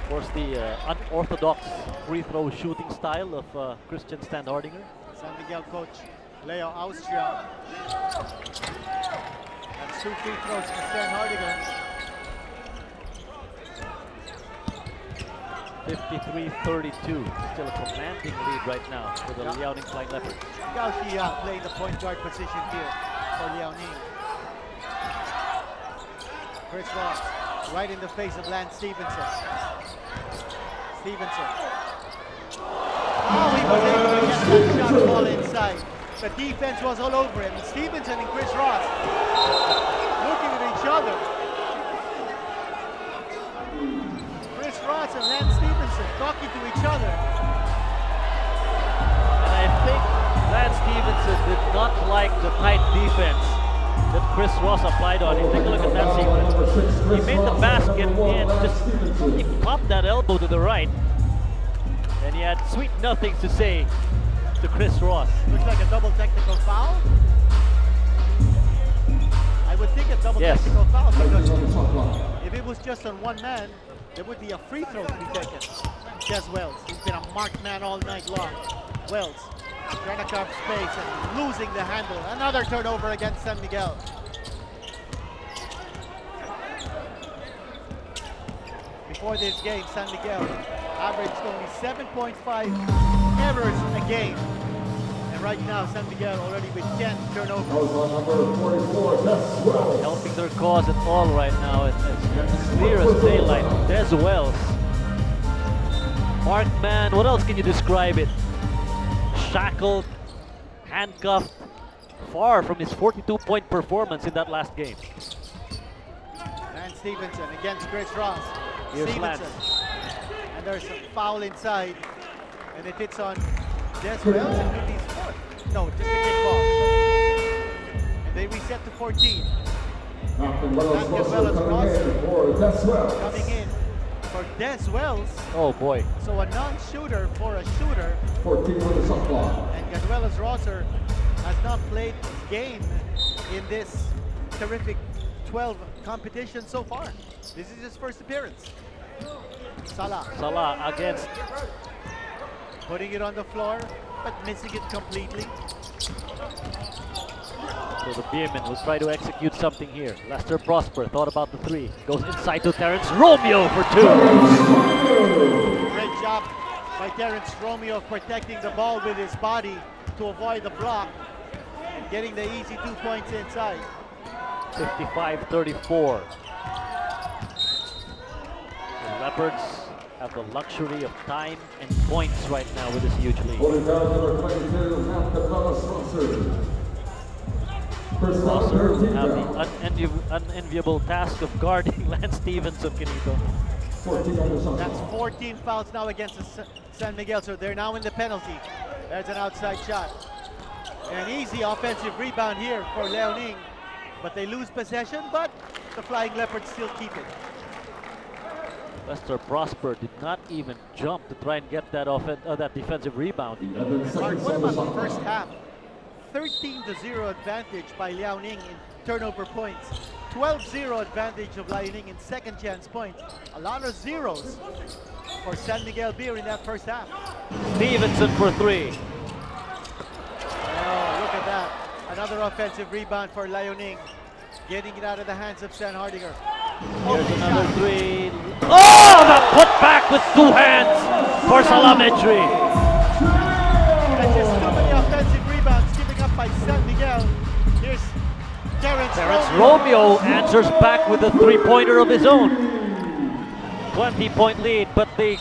Of course, the unorthodox free throw shooting style of Christian Standhardinger. San Miguel coach Leo Austria. That's 2 free throws for Stan Hardigan. 53-32. Still a commanding lead right now for the Liaoning Flying Leopards. Gauchi playing the point guard position here for Liaoning. Chris Ross right in the face of Lance Stevenson. Stevenson. Oh, he was able to get that shot ball inside. The defense was all over him. Stevenson and Chris Ross looking at each other. Chris Ross and Lance Stevenson talking to each other. And I think Lance Stevenson did not like the tight defense that Chris Ross applied on him. Take a look at that sequence. He made the basket and just he popped that elbow to the right. And he had sweet nothings to say to Chris Ross. Looks like a double technical foul. I would think a double Yes. technical foul because On the shot clock. if it was just on one man, there would be a free throw to be taken. Des Wells, he's been a marked man all night long. Wells trying to carve space and losing the handle. Another turnover against San Miguel. Before this game, San Miguel averaged only 7.5 errors a game. And right now, San Miguel already with 10 turnovers. That was on number 44, Des Wells. Helping their cause at all right now. It's clear as daylight. Des Wells. Marked man. What else can you describe it? Shackled, handcuffed. Far from his 42-point performance in that last game. And Stevenson against Chris Ross. Here's Stevenson. Lance. And there's a foul inside. And it hits on Des Wells and could be fourth. No, just a kickball. And they reset to 14. Malcolm Wells Malcolm Buster Wells coming Ross. in for Des Wells. Coming in for Des Wells. Oh boy. So a non-shooter for a shooter. 14 on the shot clock. And Ganuelas Rosser has not played a game in this terrific 12 competition so far. This is his first appearance. Salah Salah against putting it on the floor, but missing it completely. So the Beermen will try to execute something here. Lester Prosper thought about the three. Goes inside to Terrence Romeo for two. Great job by Terrence Romeo protecting the ball with his body to avoid the block and getting the easy 2 points inside. 55-34. The Leopards have the luxury of time and points right now with this huge lead. Holding down number 22, Malcolm Wells Buster. First foul, Rosser will 13 have foul. the unenviable task of guarding Lance Stevenson, Kinito. 14 on the shot That's clock. 14 fouls now against the San Miguel, so they're now in the penalty. There's an outside shot. An easy offensive rebound here for Leoning, but they lose possession, but the Flying Leopards still keep it. Lester Prosper did not even jump to try and get that defensive rebound. 11 Mark, seconds what on the about shot the first clock. half? 13-0 advantage by Liaoning in turnover points. 12-0 advantage of Liaoning in second chance points. A lot of zeros for San Miguel Beer in that first half. Stevenson for 3. Oh, look at that. Another offensive rebound for Liaoning. Getting it out of the hands of Stan Hardinger. Here's another 3. Oh, the putback with 2 hands for Salametry. That's just too many offensive rebounds giving up by San Miguel. Here's Terrence Romeo answers back with a 3-pointer of his own. 20-point lead, but they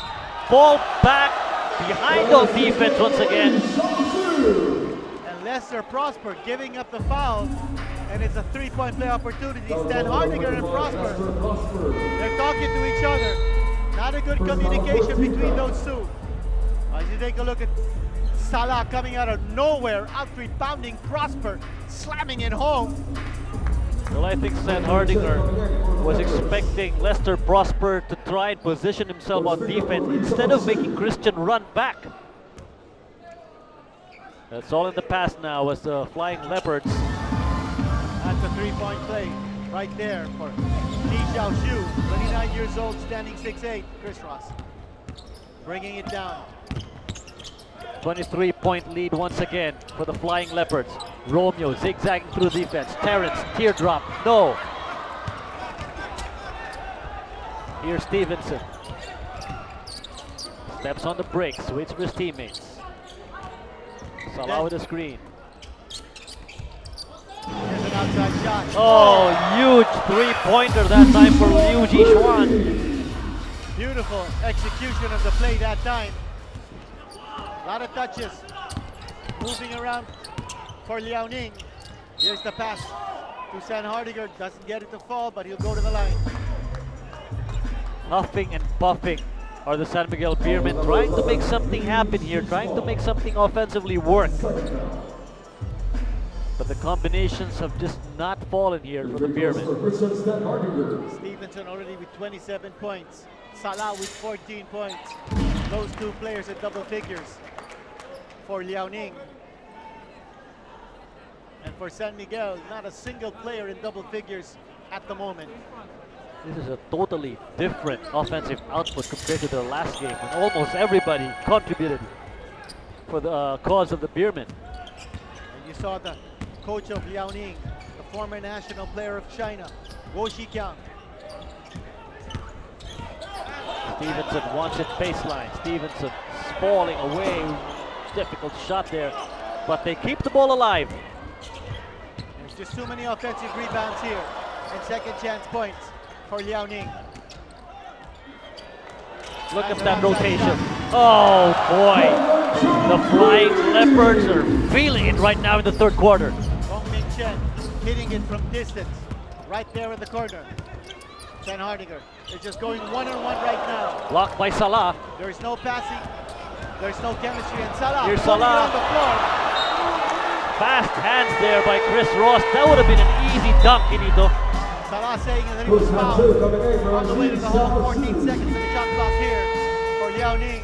fall back behind on defense once again. And Lester Prosper giving up the foul, and it's a 3-point play opportunity. Stan Hardinger and Prosper, they're talking to each other. Not a good communication between those two. As you take a look at Salah coming out of nowhere, out rebounding Prosper, slamming it home. Well, I think Stan Hardinger was expecting Lester Prosper to try and position himself on defense instead of making Christian run back. That's all in the past now as the Flying Leopards. That's a 3-point play right there for Li Xiaoxiu, 29 years old, standing 6'8", Chris Ross. Bringing it down. 23-point lead once again for the Flying Leopards. Romeo zigzagging through defense. Terrence, teardrop, no. Here's Stevenson. Steps on the brakes, waits for his teammates. Salah with a screen. Here's an outside shot. Oh, huge 3-pointer that time for Liu Jishuan. Beautiful execution of the play that time. A lot of touches. Moving around for Liaoning. Here's the pass to Stan Hardinger. Doesn't get it to fall, but he'll go to the line. Huffing and puffing are the San Miguel Beermen, trying to make something happen here, trying to make something offensively work. But the combinations have just not fallen here for the Beermen. Stevenson already with 27 points. Salah with 14 points. Those two players at double figures for Liaoning. And for San Miguel, not a single player in double figures at the moment. This is a totally different offensive output compared to their last game when almost everybody contributed for the cause of the Beermen. And you saw the coach of Liaoning, the former national player of China, Guo Shiqiang. Stevenson wants it baseline. Stevenson falling away. Difficult shot there, but they keep the ball alive. There's just too many offensive rebounds here and second chance points for Liaoning. Look at that rotation. Oh boy, the Flying Leopards are feeling it right now in the third quarter. Gong Ming Chen hitting it from distance, right there in the corner. Stan Hardinger, they're just going one-on-one right now. Blocked by Salah. There's no passing, there's no chemistry, and Salah Here's putting it Salah. on the floor. Fast hands there by Chris Ross. That would have been an easy dunk, Inito. Salah saying that he was fouled on the way to the hole. 14 seconds in the shot clock here for Liaoning.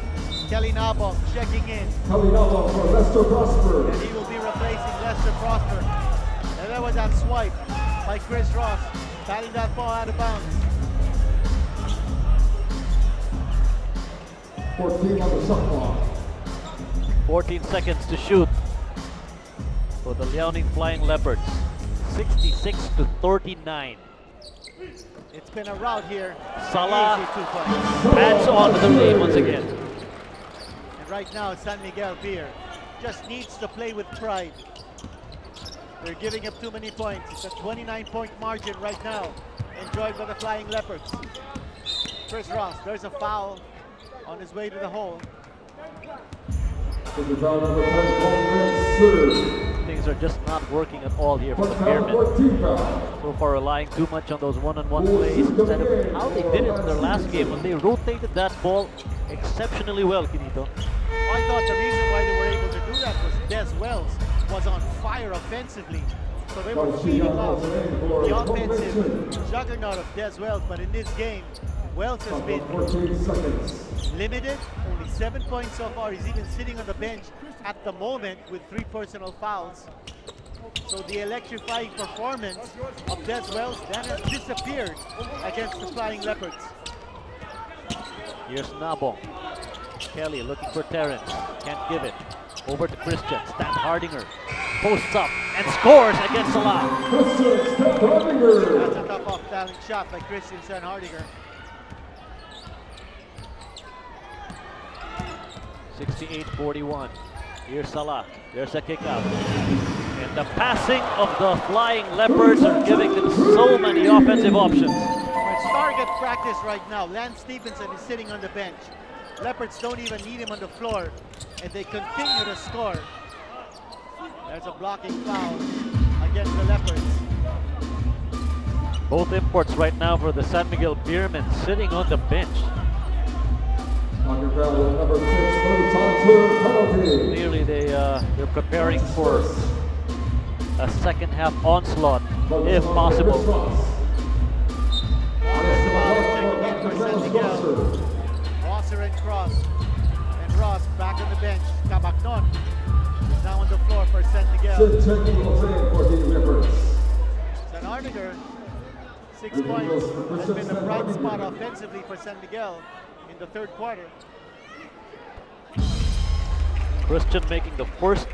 Kelly Nabok checking in. for Lester Prosper. And he will be replacing Lester Prosper. And there was that swipe by Chris Ross, batting that ball out of bounds. 14 on the shot clock. 14 seconds to shoot for the Liaoning Flying Leopards. 66-39. It's been a rout here. Salah Easy 2 points. adds on to the lead once again. And right now, San Miguel Beer just needs to play with pride. They're giving up too many points. It's a 29-point margin right now, enjoyed by the Flying Leopards. Chris Ross, there's a foul on his way to the hole. Things are just not working at all here for the Beermen. So far relying too much on those one-on-one plays instead of how they did it in their last game when they rotated that ball exceptionally well, Kinito. I thought the reason why they were able to do that was Des Wells was on fire offensively. So they were feeding off the offensive juggernaut of Des Wells, but in this game, Wells has been 14 seconds. limited, only 7 points so far. He's even sitting on the bench at the moment with 3 personal fouls. So the electrifying performance of Des Wells then has disappeared against the Flying Leopards. Here's Nabong. Kelly looking for Terrence. Can't give it. Over to Christian. Stan Hardinger. Posts up and scores against Salah. That's a tough off-balance shot by Christian Stan Hardinger. 68-41. Here's Salah. There's a kick out. And the passing of the Flying Leopards are giving them so many offensive options. It's target practice right now. Lance Stevenson is sitting on the bench. Leopards don't even need him on the floor, and they continue to score. There's a blocking foul against the Leopards. Both imports right now for the San Miguel Beermen sitting on the bench. Number 6, first on tour penalty. Clearly they're preparing for a second half onslaught, if possible. Checking in for San Miguel. Rosser and Cross. And Ross back on the bench. Cabacnon is now on the floor for San Miguel. San Hardinger, 6 points, has been a bright spot offensively for San Miguel in the third quarter. Christian making the first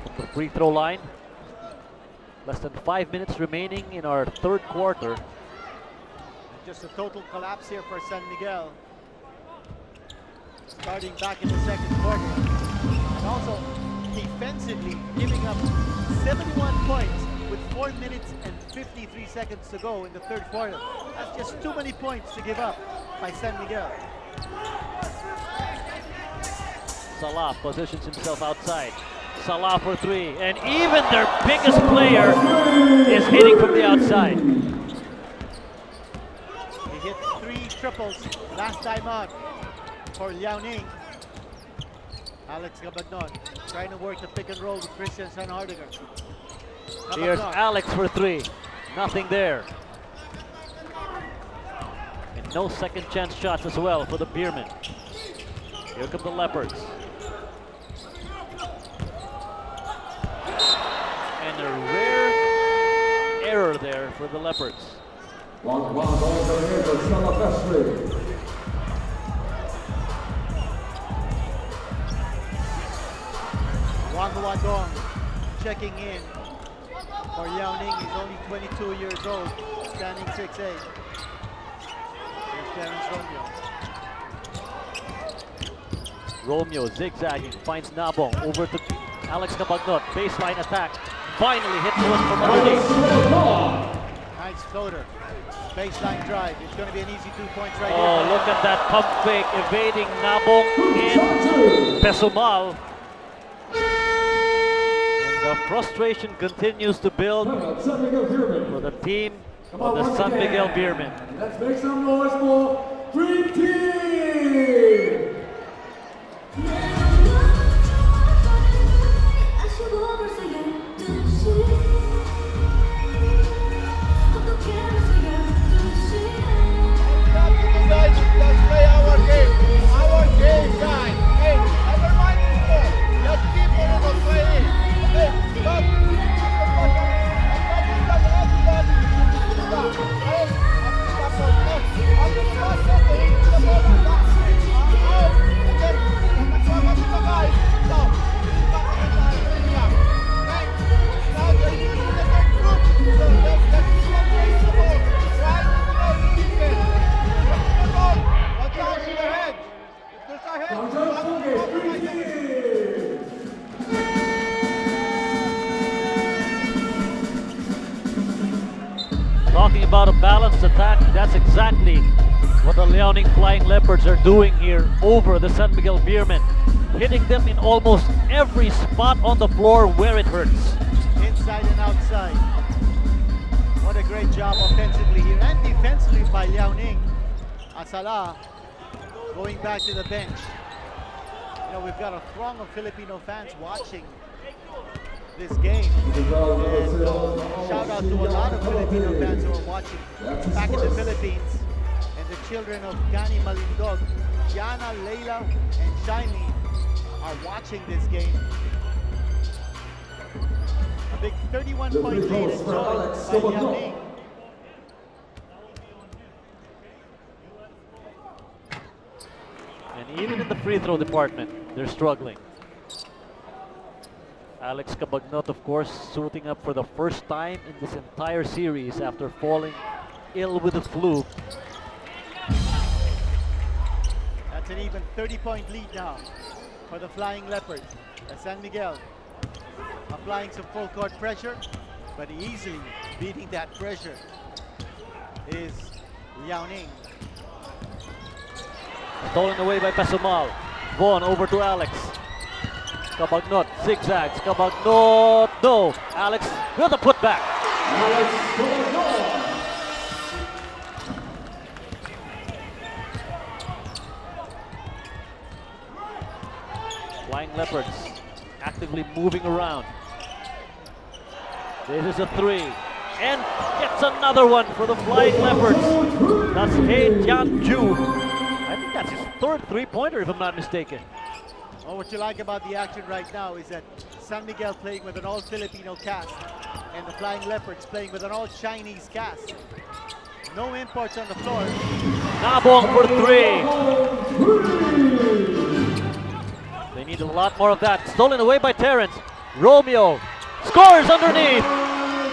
from the free throw line. Less than 5 minutes remaining in our third quarter. Just a total collapse here for San Miguel. Starting back in the second quarter. And also defensively giving up 71 points with 4 minutes and 53 seconds to go in the third quarter. That's just too many points to give up by San Miguel. Salah positions himself outside. Salah for 3, and even their biggest player is hitting from the outside. He hit 3 triples last time out for Liaoning. Alex Cabacnon trying to work the pick and roll with Christian San Hardinger. Here's Alex for 3. Nothing there. And no second chance shots as well for the Beermen. Here come the Leopards. And a rare error there for the Leopards. Long ball coming in for Salafestri. Wang Wadong checking in for Liaoning. He's only 22 years old, standing 6'8". Here's Terrence Romeo. Romeo zigzagging, finds Nabong over to Alex Cabacnon. Baseline attack. Finally hits one from Rooney. Nice floater. Baseline drive. It's going to be an easy 2 points right Oh, here. look at that pump fake evading Nabong and Pesumal. And the frustration continues to build for the team of the San Miguel Beermen. Let's make some noise for Green Team! Guys, just play our game. Our game, guys. Hey, never mind this ball. Just keep on playing. Okay, stop. Talking about a balanced attack, that's exactly what the Liaoning Flying Leopards are doing here over the San Miguel Beermen. Hitting them in almost every spot on the floor where it hurts. Inside and outside. What a great job offensively here and defensively by Liaoning. Asala going back to the bench. You know, we've got a throng of Filipino fans watching this game. And shout out to a lot of Filipino fans who are watching back in the Philippines. And the children of Gani Malindog, Jana, Leila, and Shiny are watching this game. A big 31-point lead enjoyed by Liaoning. And even in the free throw department, they're struggling. Alex Cabagnot, of course, suiting up for the first time in this entire series after falling ill with the flu. That's an even 30-point lead now for the Flying Leopards. As San Miguel applying some full court pressure, but easily beating that pressure is Liaoning. Stolen away by Pesumal. Vaughn over to Alex. Cabagnot zigzags. Cabagnot, no. Alex with a putback. Flying Leopards actively moving around. This is a three. And gets another one for the Flying Leopards. That's Hei Tianju. I think that's his third three-pointer, if I'm not mistaken. Oh, what you like about the action right now is that San Miguel playing with an all-Filipino cast and the Flying Leopards playing with an all-Chinese cast. No imports on the floor. Nabong for three. They need a lot more of that. Stolen away by Terrence. Romeo scores underneath.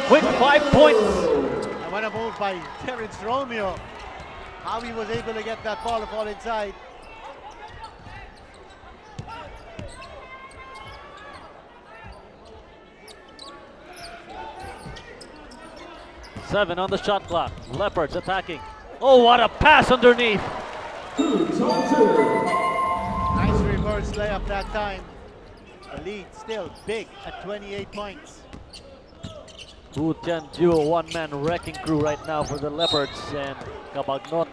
Quick 5 points. And what a move by Terrence Romeo. How he was able to get that ball to fall inside. Seven on the shot clock. Leopards attacking. Oh, what a pass underneath. Nice reverse layup that time. The lead still big at 28 points. Hu Tianju, a one-man wrecking crew right now for the Leopards, and Cabagnot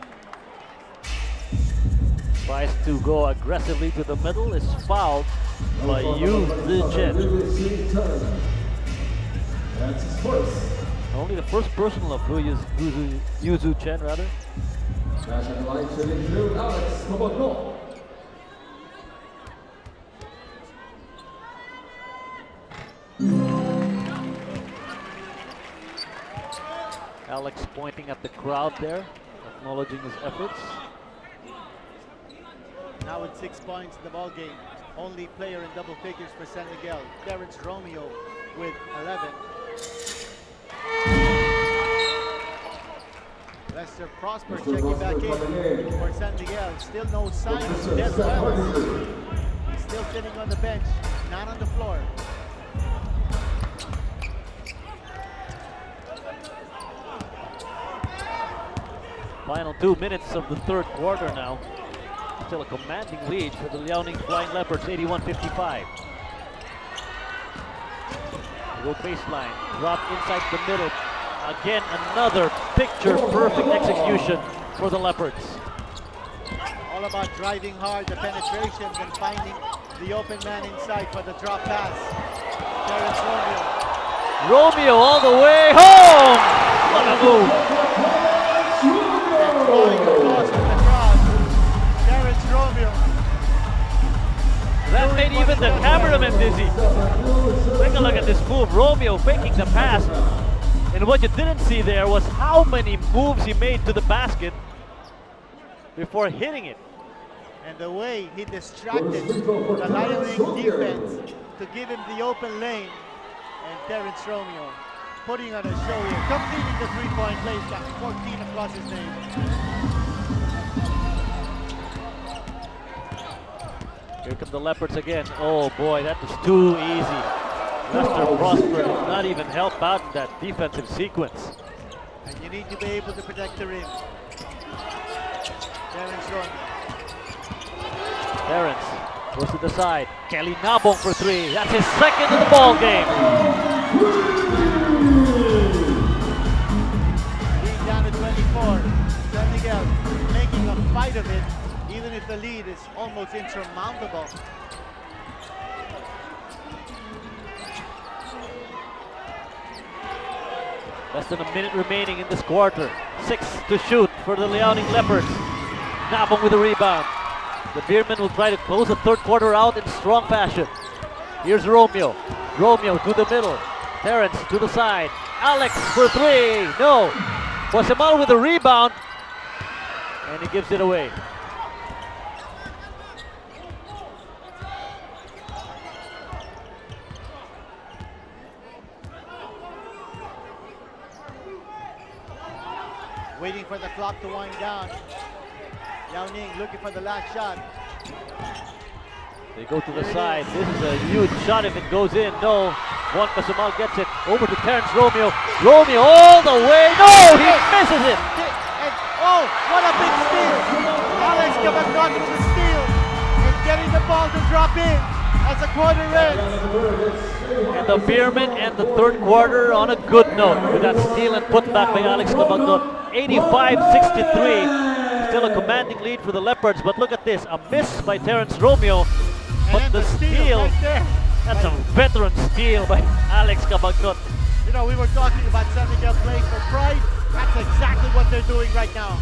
tries to go aggressively to the middle, is fouled by Yu Zichen. That's his first. Only the first personal of Yu Zichen, rather. Dash and line shooting through Alex Cabagnot. Alex pointing at the crowd there, acknowledging his efforts. Now with 6 points in the ball game. Only player in double figures for San Miguel. Terrence Romeo with 11. Lester Prosper checking back in for San Miguel. Still no signs of Des Wells. He's still sitting on the bench, not on the floor. Final 2 minutes of the third quarter now. Still a commanding lead for the Liaoning Flying Leopards, 81-55. Go baseline, drop inside the middle. Again, another picture-perfect execution for the Leopards. All about driving hard, the penetrations, and finding the open man inside for the drop pass. Terrence Romeo. Romeo all the way home! What a move! Drawing applause from the crowd. Terrence Romeo. That made even the cameraman dizzy. Take a look at this move. Romeo faking the pass. And what you didn't see there was how many moves he made to the basket before hitting it. And the way he distracted the Liaoning defense to give him the open lane. And Terrence Romeo putting on a show here, completing the three-point play. He's got 14 across his name. Here come the Leopards again. Oh boy, that was too easy. Lester Prosper did not even help out in that defensive sequence. And you need to be able to protect the rim. Terrence Romeo. Terrence goes to the side. Kelly Nabong for three. That's his second in the ball game. Lead down to 24. San Miguel making a fight of it, even if the lead is almost insurmountable. Less than a minute remaining in this quarter. 6 to shoot for the Liaoning Leopards. Napong with the rebound. The Beermen will try to close the third quarter out in strong fashion. Here's Romeo. Romeo to the middle. Terrence to the side. Alex for three. No. Guatemala with the rebound. And he gives it away. Waiting for the clock to wind down. Liaoning looking for the last shot. They go to the side. This is a huge shot if it goes in. No. Juan Casumal gets it. Over to Terrence Romeo. Romeo all the way. No! He misses it! And oh, what a big steal! Alex Cabagnot with the steal and getting the ball to drop in as the quarter ends. And the Beermen end the third quarter on a good note with that steal and putback by Alex Cabagnot. 85-63. Still a commanding lead for the Leopards, but look at this. A miss by Terrence Romeo. But And the steal right there. that's a veteran steal by Alex Cabagnot. You know, we were talking about San Miguel playing for pride. That's exactly what they're doing right now.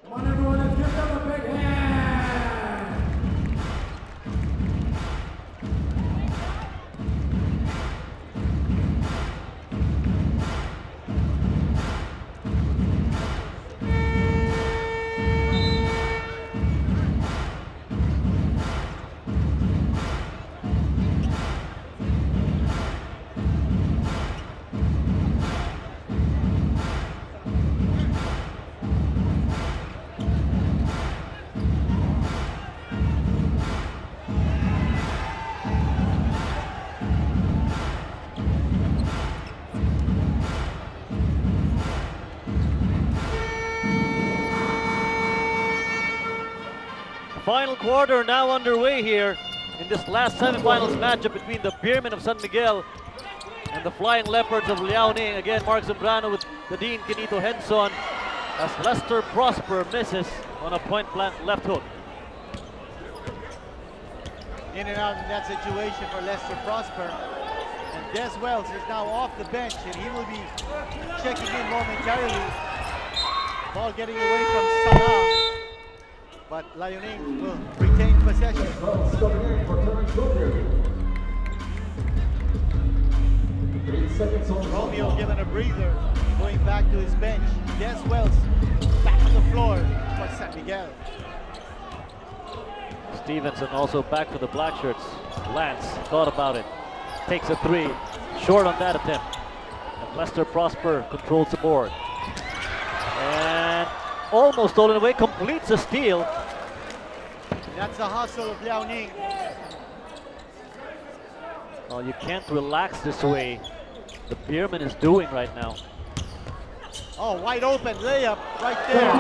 Come on, everyone, let's give them a big hand. Final quarter now underway here in this last semifinals matchup between the Beermen of San Miguel and the Flying Leopards of Liaoning. Again, Mark Zambrano with the Dean Kenito Henson as Lester Prosper misses on a point blank left hook. In and out in that situation for Lester Prosper. And Des Wells is now off the bench and he will be checking in momentarily. Ball getting away from Salah. But Liaoning will retain possession. Well, stepping in for Terrence Romeo. 3 seconds on the Romeo clock. given a breather, going back to his bench. Des Wells back on the floor for San Miguel. Stevenson also back for the Black Shirts. Lance thought about it. Takes a three. Short on that attempt. And Lester Prosper controls the board. And almost stolen away. Completes a steal. That's the hustle of Liaoning. Oh, you can't relax this way. The Beerman is doing right now. Oh, wide open layup right there.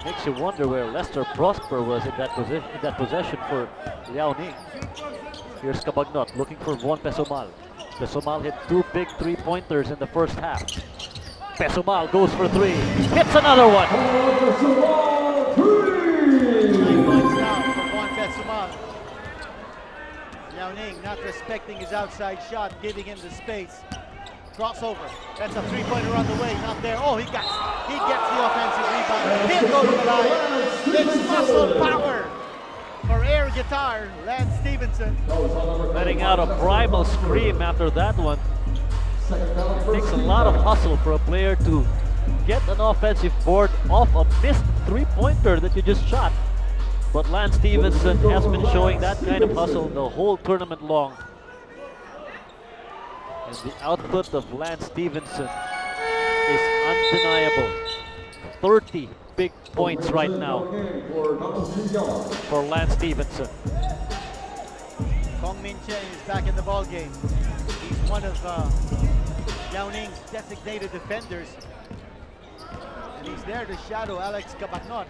Makes you wonder where Lester Prosper was in that possession for Liaoning. Here's Cabagnot looking for Juan Pesomal. Pesomal hit 2 big three-pointers in the first half. Pesomal goes for three. Hits another one. 9 points now for Juan Pesumal. Liaoning not respecting his outside shot, giving him the space. Crossover. That's a three-pointer on the way. Not there. Oh, he gets the offensive rebound. He'll go to the line. It's muscle power for air guitar. Lance Stevenson. Letting out a primal scream after that one. It takes a lot of hustle for a player to get an offensive board off a missed three-pointer that you just shot. But Lance Stevenson has been showing that kind of hustle the whole tournament long. And the output of Lance Stevenson is undeniable. 30 big points right now for Lance Stevenson. Kong Min Chen is back in the ball game. He's one of Liaoning's designated defenders. And he's there to shadow Alex Cabagnot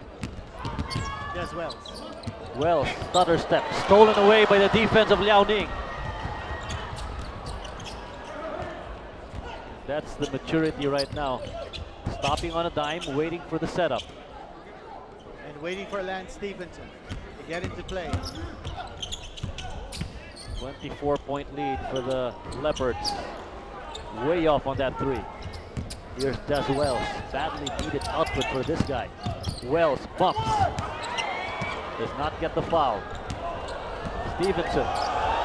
as well. Well, stutter step stolen away by the defense of Liaoning. That's the maturity right now. Stopping on a dime, waiting for the setup. And waiting for Lance Stevenson to get into play. 24-point lead for the Leopards. Way off on that three. Here's Des Wells. Badly needed output for this guy. Wells bumps. Does not get the foul. Stevenson.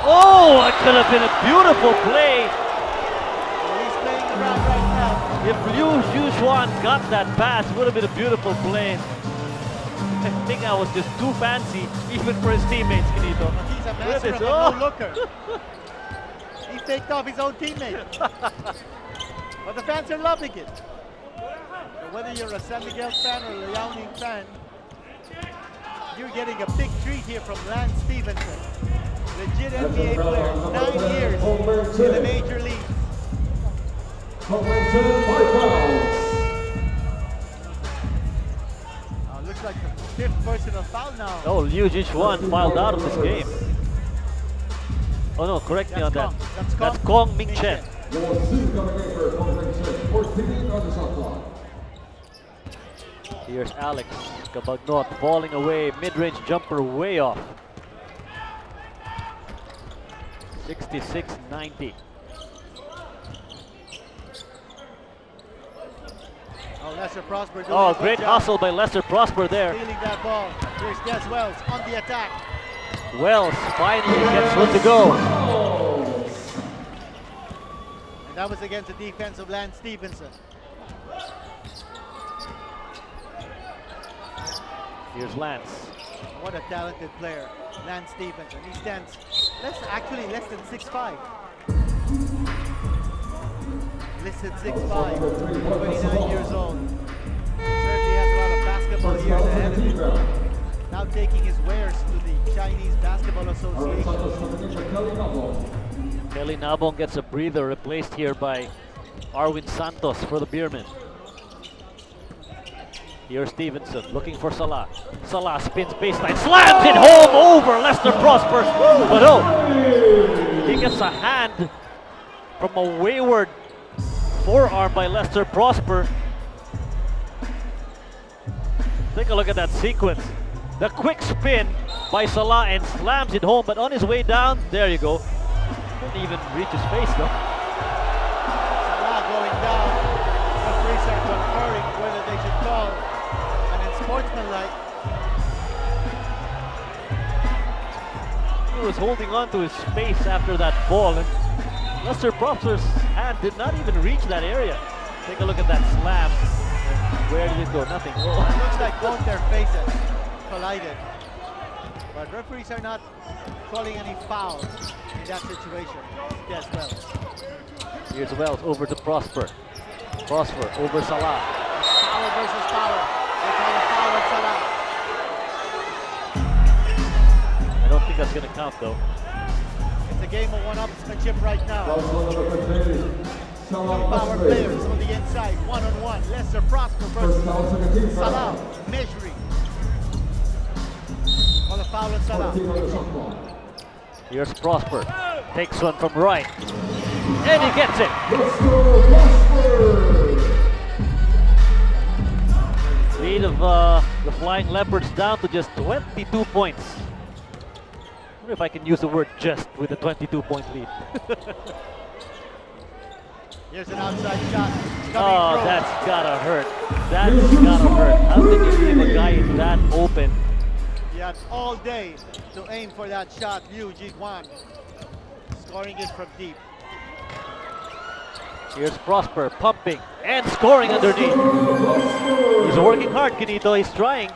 Oh, it could have been a beautiful play. He's playing around right now. If Liu Juan got that pass, it would have been a beautiful play. I think I was just too fancy, even for his teammates, Kinito. He's a Look at master this. of a Oh. no-looker. He faked off his own teammate. But the fans are loving it. So whether you're a San Miguel fan or a Liaoning fan, you're getting a big treat here from Lance Stevenson. Legit NBA player, 9 years in the major league. Looks like the 5th personal foul now. Oh, Liu Juan fouled out of this game. Oh no, correct me on that. That's Kong Min Chen. Here's Alex Cabagnot falling away, mid-range jumper way off. 66-90. Oh, Lester Prosper doing Oh, a good great job hustle by Lester Prosper there. stealing that ball. Here's Des Wells on the attack. Wells finally gets one to go. And that was against the defense of Lance Stevenson. Here's Lance. What a talented player, Lance Stevenson. He stands less than 6'5". Less than 6'5", 29 years old. Certainly has a lot of basketball years ahead of him. Now taking his wares to the Chinese Basketball Association. Kelly Nabong gets a breather, replaced here by Arwin Santos for the Beermen. Here's Stevenson looking for Salah. Salah spins baseline, slams it home over Lester Prosper. But oh, he gets a hand from a wayward forearm by Lester Prosper. Take a look at that sequence. The quick spin by Salah and slams it home, but on his way down, there you go. Didn't even reach his face though. Salah going down. Referees are conferring whether they should call an unsportsmanlike. He was holding on to his face after that fall, and Lester Prosper's hand did not even reach that area. Take a look at that slam. And where did it go? Nothing. It looks like both their faces collided. But referees are not calling any fouls in that situation. Yes, Wells. Here's Wells over to Prosper. Prosper over Salah. Power versus power. They call a foul on Salah. I don't think that's going to count though. It's a game of one-upsmanship right now. Two power players on the inside, one-on-one. Lester Prosper versus Salah, measuring. Call a foul on Salah. Here's Prosper. Takes one from right. And he gets it. Lead of the Flying Leopards down to just 22 points. I wonder if I can use the word just with a 22-point lead. Here's an outside shot. Oh, that's gotta hurt. That's gotta hurt. How can you leave a guy that open? He had all day to aim for that shot. Liu Juan scoring it from deep. Here's Prosper pumping and scoring underneath. He's working hard, Kinito. He's trying.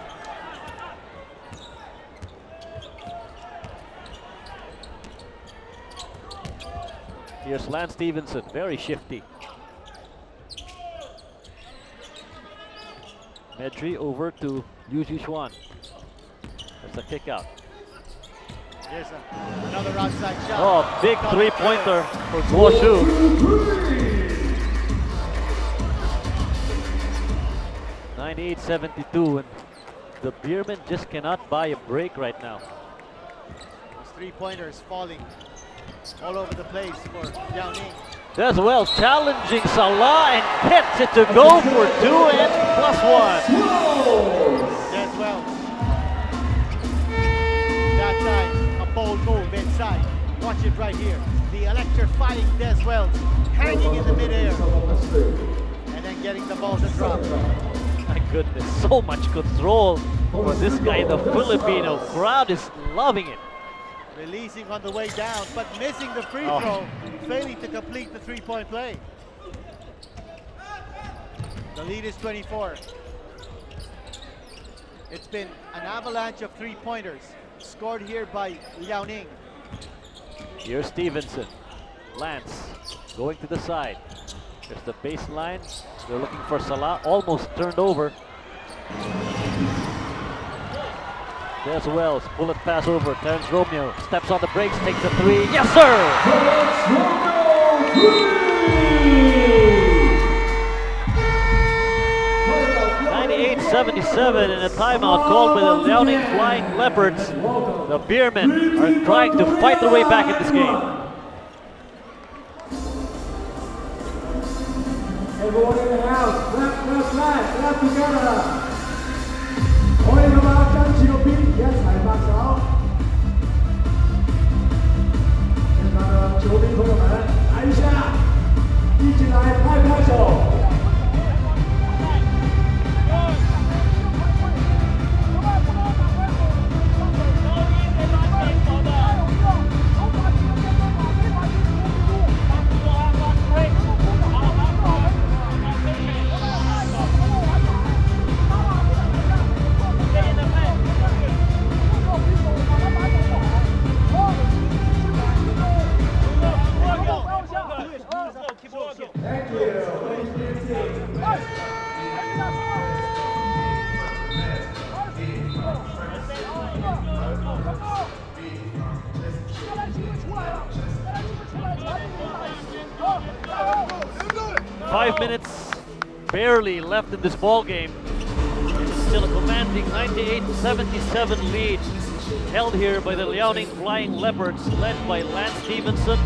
Here's Lance Stevenson, very shifty. Medri over to Liu Xuan. That's a kick out. Here's another outside shot. Oh, big three-pointer for Guoshu. 98-72, and the Beermen just cannot buy a break right now. Those three-pointers falling all over the place for Liaoning. Does well, challenging Salah and gets it to go for 2 and +1. As well. That time, a bold move inside. Watch it right here. The electrifying Des Wells hanging in the midair and then getting the ball to drop. My goodness, so much control for this guy, the Filipino. Crowd is loving it. Releasing on the way down, but missing the free throw, failing to complete the three-point play. The lead is 24. It's been an avalanche of three-pointers scored here by Liaoning. Here's Stevenson. Lance going to the side. There's the baseline. They're looking for Salah, almost turned over. There's Wells, bullet pass over. Terence Romeo steps on the brakes, takes a three. Yes, sir! 98-77 in a timeout called by the Liaoning Flying Leopards. The Beermen are trying to fight their way back in this game. Everyone in the house, clap together. 我哋咁啊，跟住個 beat 一齊拍手。現在呢，左邊朋友們來一下，一起來拍手。5 minutes barely left in this ball game. It's still a commanding 98-77 lead, held here by the Liaoning Flying Leopards, led by Lance Stevenson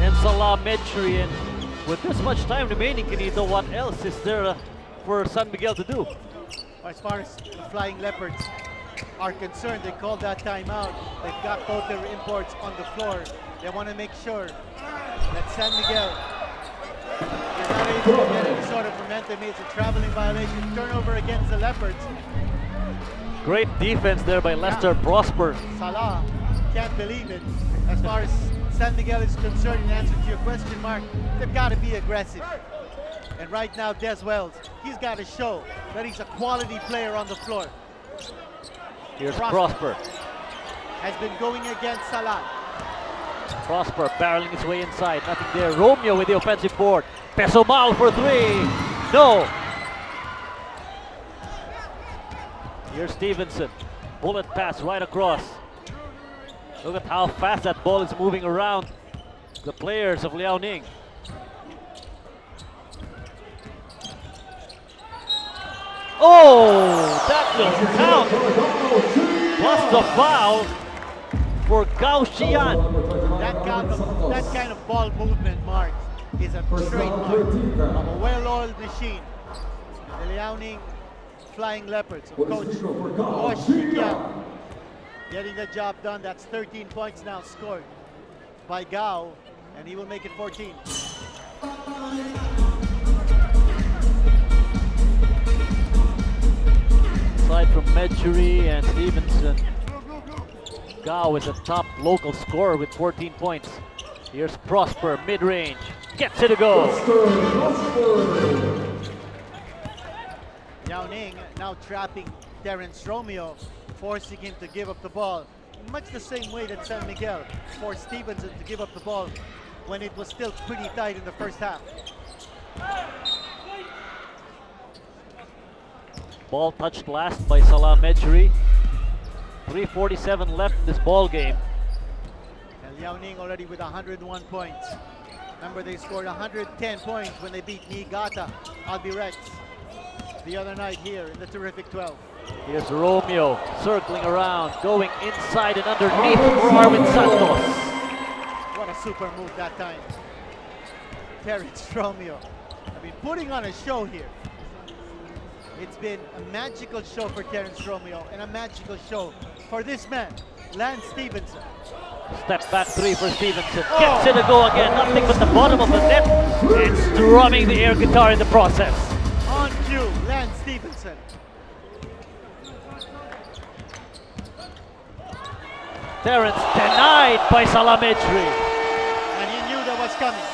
and Salah Medri. And with this much time remaining, Canito, what else is there for San Miguel to do? As far as the Flying Leopards are concerned, they called that timeout. They've got both their imports on the floor. They want to make sure that San Miguel is not able to get any sort of momentum. It's a traveling violation. Turnover against the Leopards. Great defense there by Lester Prosper. Salah can't believe it. As far as San Miguel is concerned, in answer to your question, Mark, they've got to be aggressive. And right now, Des Wells, he's got to show that he's a quality player on the floor. Here's Prosper. Has been going against Salah. Prosper barreling his way inside, nothing there. Romeo with the offensive board. Pesomal for three. No. Here's Stevenson. Bullet pass right across. Look at how fast that ball is moving around the players of Liaoning. Oh, that will count. Plus the foul for Gao Xian. That kind of ball movement, Mark, is a trademark of a well-oiled machine. The Liaoning Flying Leopards of Coach Xian getting the job done. That's 13 points now scored by Gao, and he will make it 14. Aside from Medjuri and Stevenson, Gao is a top local scorer with 14 points. Here's Prosper, mid-range, gets it to go. Liaoning now trapping Terence Romeo, forcing him to give up the ball, much the same way that San Miguel forced Stevenson to give up the ball when it was still pretty tight in the first half. Ball touched last by Salah Mejri. 3:47 left in this ball game. And Liaoning already with 101 points. Remember, they scored 110 points when they beat Niigata Albirex the other night here in the terrific 12. Here's Romeo circling around, going inside and underneath for Arvin Santos. What a super move that time. Terence Romeo, I mean, putting on a show here. It's been a magical show for Terence Romeo and a magical show for this man, Lance Stevenson. Step back three for Stevenson. Gets it a go again. Nothing but the bottom of the net. And strumming the air guitar in the process. On cue, Lance Stevenson. Terence denied by Salah Mejri. And he knew that was coming.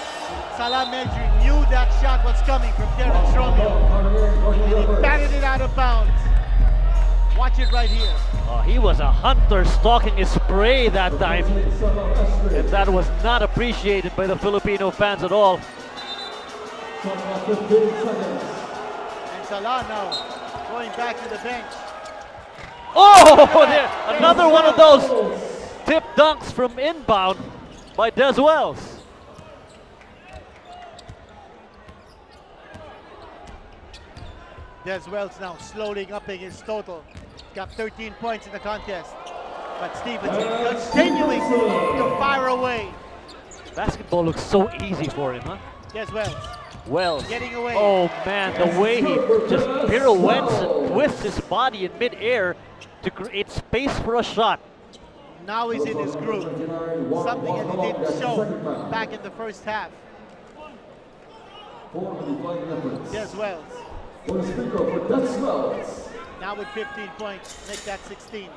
Salah Mejri knew that shot was coming from Terence Romeo. And he batted it out of bounds. Watch it right here. Oh, he was a hunter stalking his prey that time. And that was not appreciated by the Filipino fans at all. And Salah now going back to the bench. Oh, there, another one of those tip dunks from inbound by Des Wells. Des Wells now slowly upping his total. Got 13 points in the contest. But Stevenson continuing to fire away. Basketball looks so easy for him, huh? Des Wells Wells. getting away. Oh man, the way he just pirouettes and twists his body in mid-air to create space for a shot. Now he's in his groove. Something that he didn't show back in the first half. Des Wells. Now with 15 points, make that 16.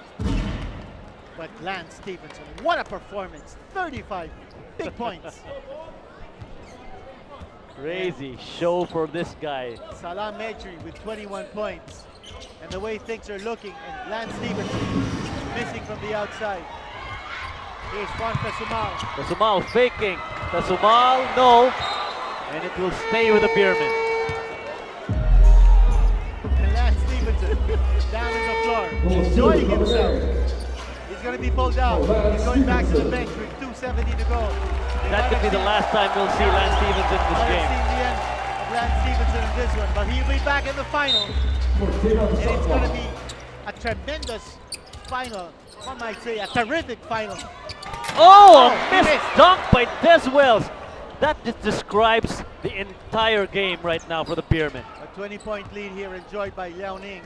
But Lance Stevenson, what a performance. 35 big points. Crazy show for this guy. Salah Mejri with 21 points. And the way things are looking, and Lance Stevenson missing from the outside. Here's Juan Pesumal. Pesumal faking. Pesumal, no. And it will stay with the Beermen. And Lance Stevenson down on the floor, enjoying himself. He's going to be pulled out. He's going back to the bench with 2:70 to go. That could be the last time we'll see Lance Stevenson in this game. Seen the end of Lance Stevenson in this one, but he'll be back in the final. And it's going to be a tremendous final. One might say a terrific final. Oh, a he missed missed. dunk by Des Wells. That just describes the entire game right now for the Beermen. A 20-point lead here enjoyed by Liaoning.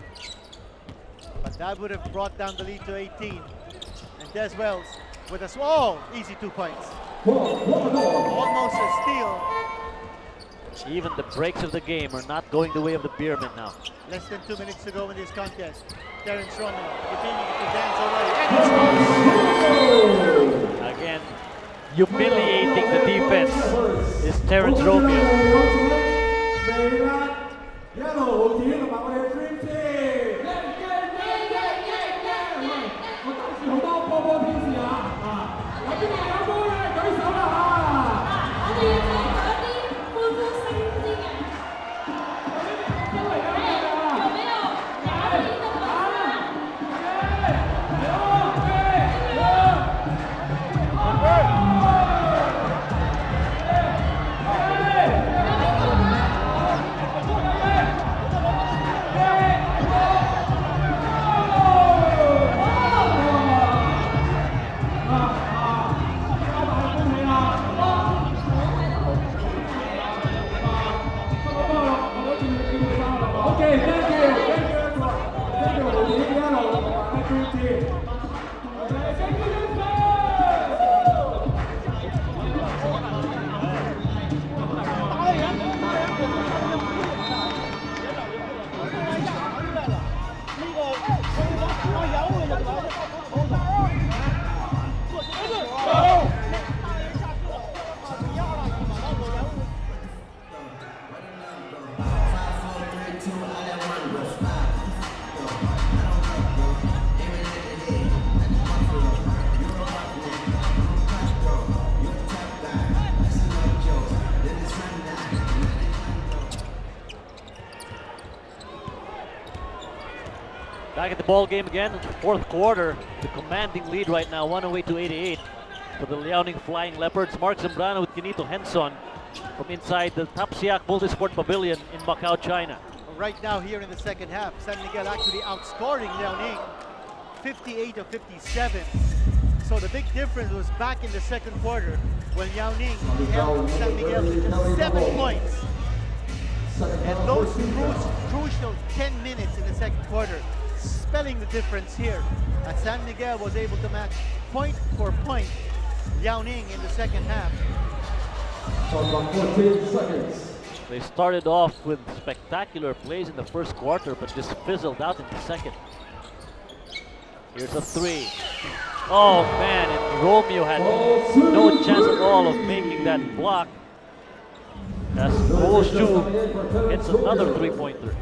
But that would have brought down the lead to 18. And Des Wells with a easy 2 points. Almost a steal. Even the breaks of the game are not going the way of the Beermen now. Less than 2 minutes to go in this contest. Terence Romeo continuing to dance away. And Again, humiliating the defense is Terence Romeo. Back at the ball game again in the fourth quarter. The commanding lead right now, 108-88 for the Liaoning Flying Leopards. Mark Zambrano with Kinito Henson from inside the Tapsiak Multisport Pavilion in Macau, China. Right now here in the second half, San Miguel actually outscoring Liaoning 58-57. So the big difference was back in the second quarter when Liaoning held San Miguel to just 7 points. And those crucial 10 minutes in the second quarter, spelling the difference here, as San Miguel was able to match point for point Liaoning in the second half. 14 seconds. They started off with spectacular plays in the first quarter, but just fizzled out in the second. Here's a three. Oh man, and Romeo had no chance at all of making that block. As Shu hits another three-pointer.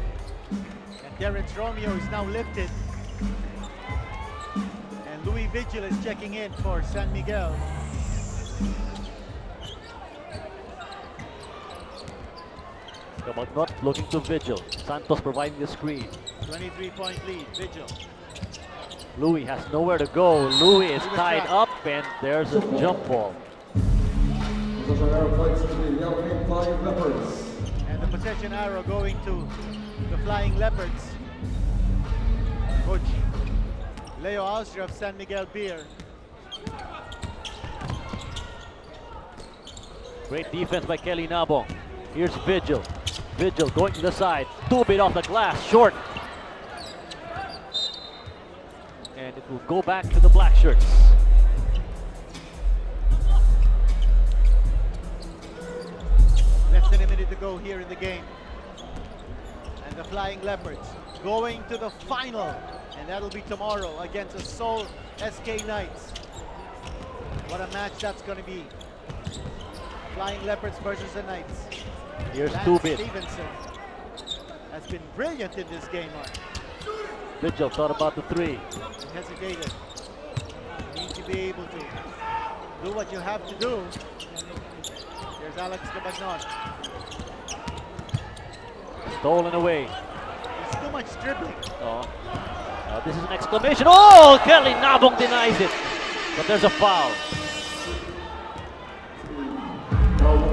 And Terrence Romeo is now lifted. And Louis Vigil is checking in for San Miguel. Cabagnot looking to Vigil. Santos providing the screen. 23-point lead, Vigil. Louis has nowhere to go. Louis is tied up, and there's a jump ball. And the possession arrow going to the Flying Leopards. Coach Leo Austria of San Miguel Beer. Great defense by Kelly Nabong. Here's Vigil. Vigil going to the side. 2-bit off the glass, short. And it will go back to the black shirts. Less than a minute to go here in the game. And the Flying Leopards going to the final. And that'll be tomorrow against the Seoul SK Knights. What a match that's going to be. Flying Leopards versus the Knights. Here's Lance 2-bit. Stevenson has been brilliant in this game, Mark. Vigil thought about the three. He hesitated. You need to be able to do what you have to do. There's Alex Cabagnot. Stolen away. There's too much dribbling. Oh. This is an exclamation. Oh, Kelly Nabong denies it. But there's a foul.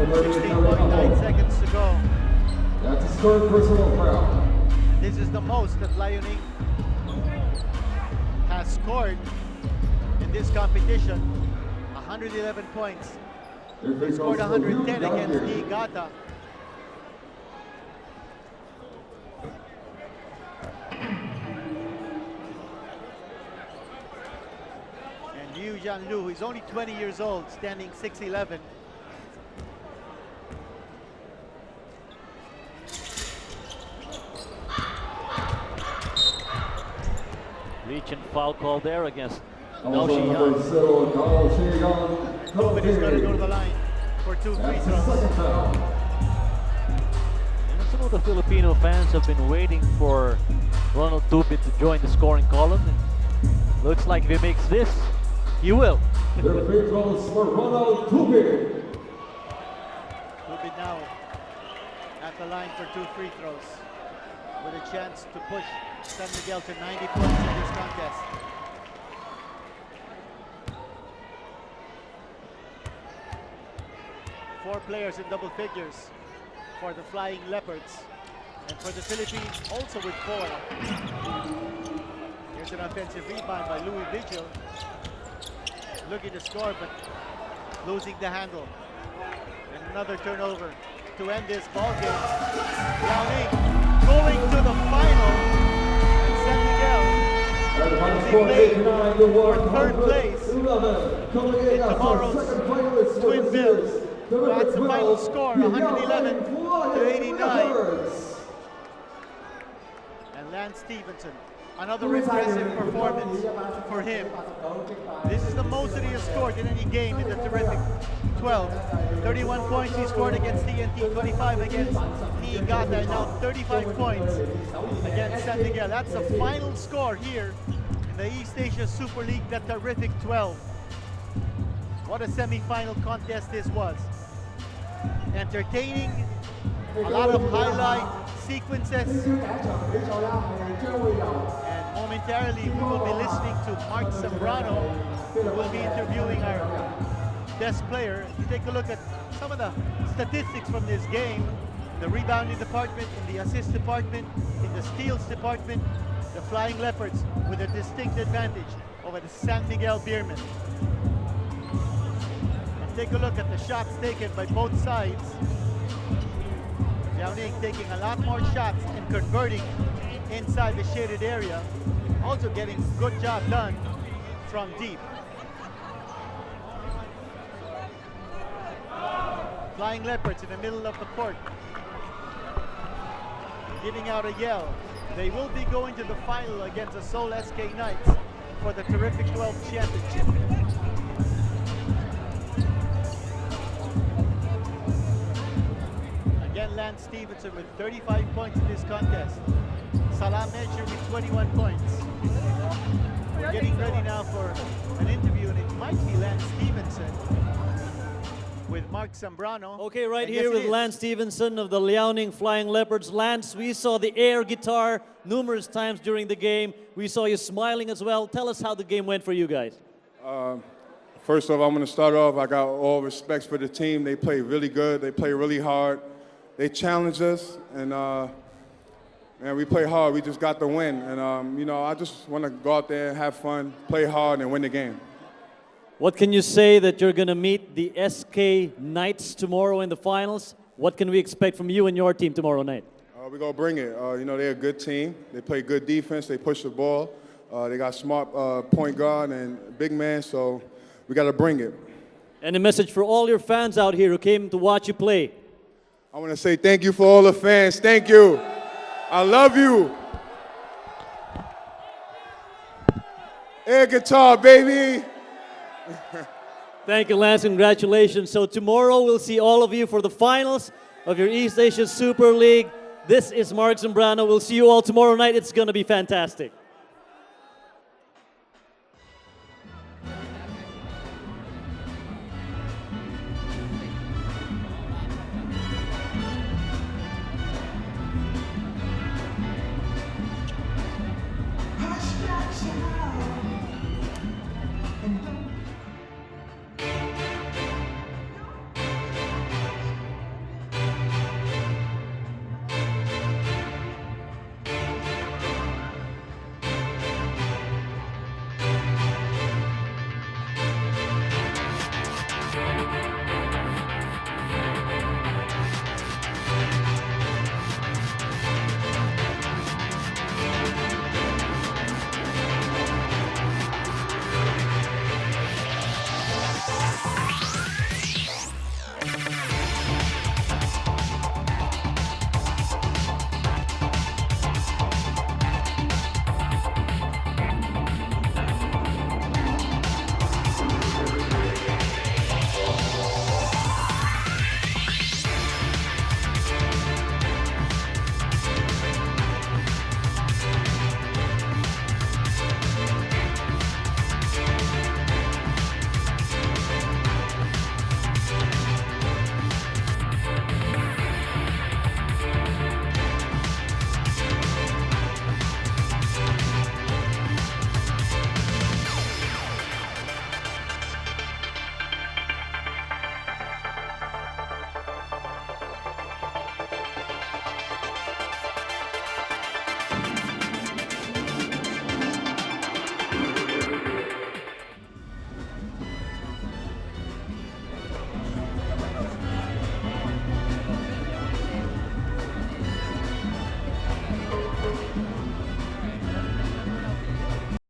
16.9 seconds to go. That's a third personal foul. This is the most that Liaoning has scored in this competition. 111 points. They scored 110 against Niigata. And Liu Jianlu, who's only 20 years old, standing 6'11". Reach and foul call there against Also Gao number Shiyan. 0, Gao Shiyan. Nobody's going to go to the line for 2 free That's the throws. second foul. And some of the Filipino fans have been waiting for Ronald Tubit to join the scoring column. And looks like if he makes this, he will. The free throws for Ronald Tubit. Tubit now at the line for 2 free throws with a chance to push San Miguel to 90 points in this contest. Four players in double figures for the Flying Leopards, and for the Philippines also with 4. Here's an offensive rebound by Louis Vigil, looking to score but losing the handle. And another turnover to end this ball game. Liaoning going to the final, and San Miguel will be playing for third place in tomorrow's twin bill. That's the final score, 111-89. And Lance Stevenson, another impressive performance for him. This is the most that he has scored in any game in the terrific 12. 31 points he scored against TNT, 25 against Niigata, and now 35 points against San Miguel. That's the final score here in the East Asia Super League, the terrific 12. What a semi-final contest this was. Entertaining, a lot of highlight sequences, and momentarily we will be listening to Mark Zambrano, who will be interviewing our best player. If you take a look at some of the statistics from this game, the rebounding department, in the assist department, in the steals department, the Flying Leopards with a distinct advantage over the San Miguel Beermen. And take a look at the shots taken by both sides. Liaoning taking a lot more shots and converting inside the shaded area. Also getting good job done from deep. Flying Leopards in the middle of the court, giving out a yell. They will be going to the final against the Seoul SK Knights for the Terrific 12 Championship. Again, Lance Stevenson with 35 points in this contest. Salam Escher with 21 points. We're getting ready now for an interview, and it might be Lance Stevenson with Mark Zambrano. Okay, right And here yes, it with is. Lance Stevenson of the Liaoning Flying Leopards. Lance, we saw the air guitar numerous times during the game. We saw you smiling as well. Tell us how the game went for you guys. First off, I'm going to start off. I got all respects for the team. They play really good. They play really hard. They challenge us, and man, we play hard. We just got the win, and you know, I just want to go out there and have fun, play hard, and win the game. What can you say that you're going to meet the SK Knights tomorrow in the finals? What can we expect from you and your team tomorrow night? We're going to bring it. You know, they're a good team. They play good defense. They push the ball. They got smart point guard and big man, so we got to bring it. And a message for all your fans out here who came to watch you play. I want to say thank you for all the fans. Thank you. I love you. Air guitar, baby. Thank you, Lance. Congratulations. So tomorrow we'll see all of you for the finals of your East Asia Super League. This is Mark Zambrano. We'll see you all tomorrow night. It's going to be fantastic.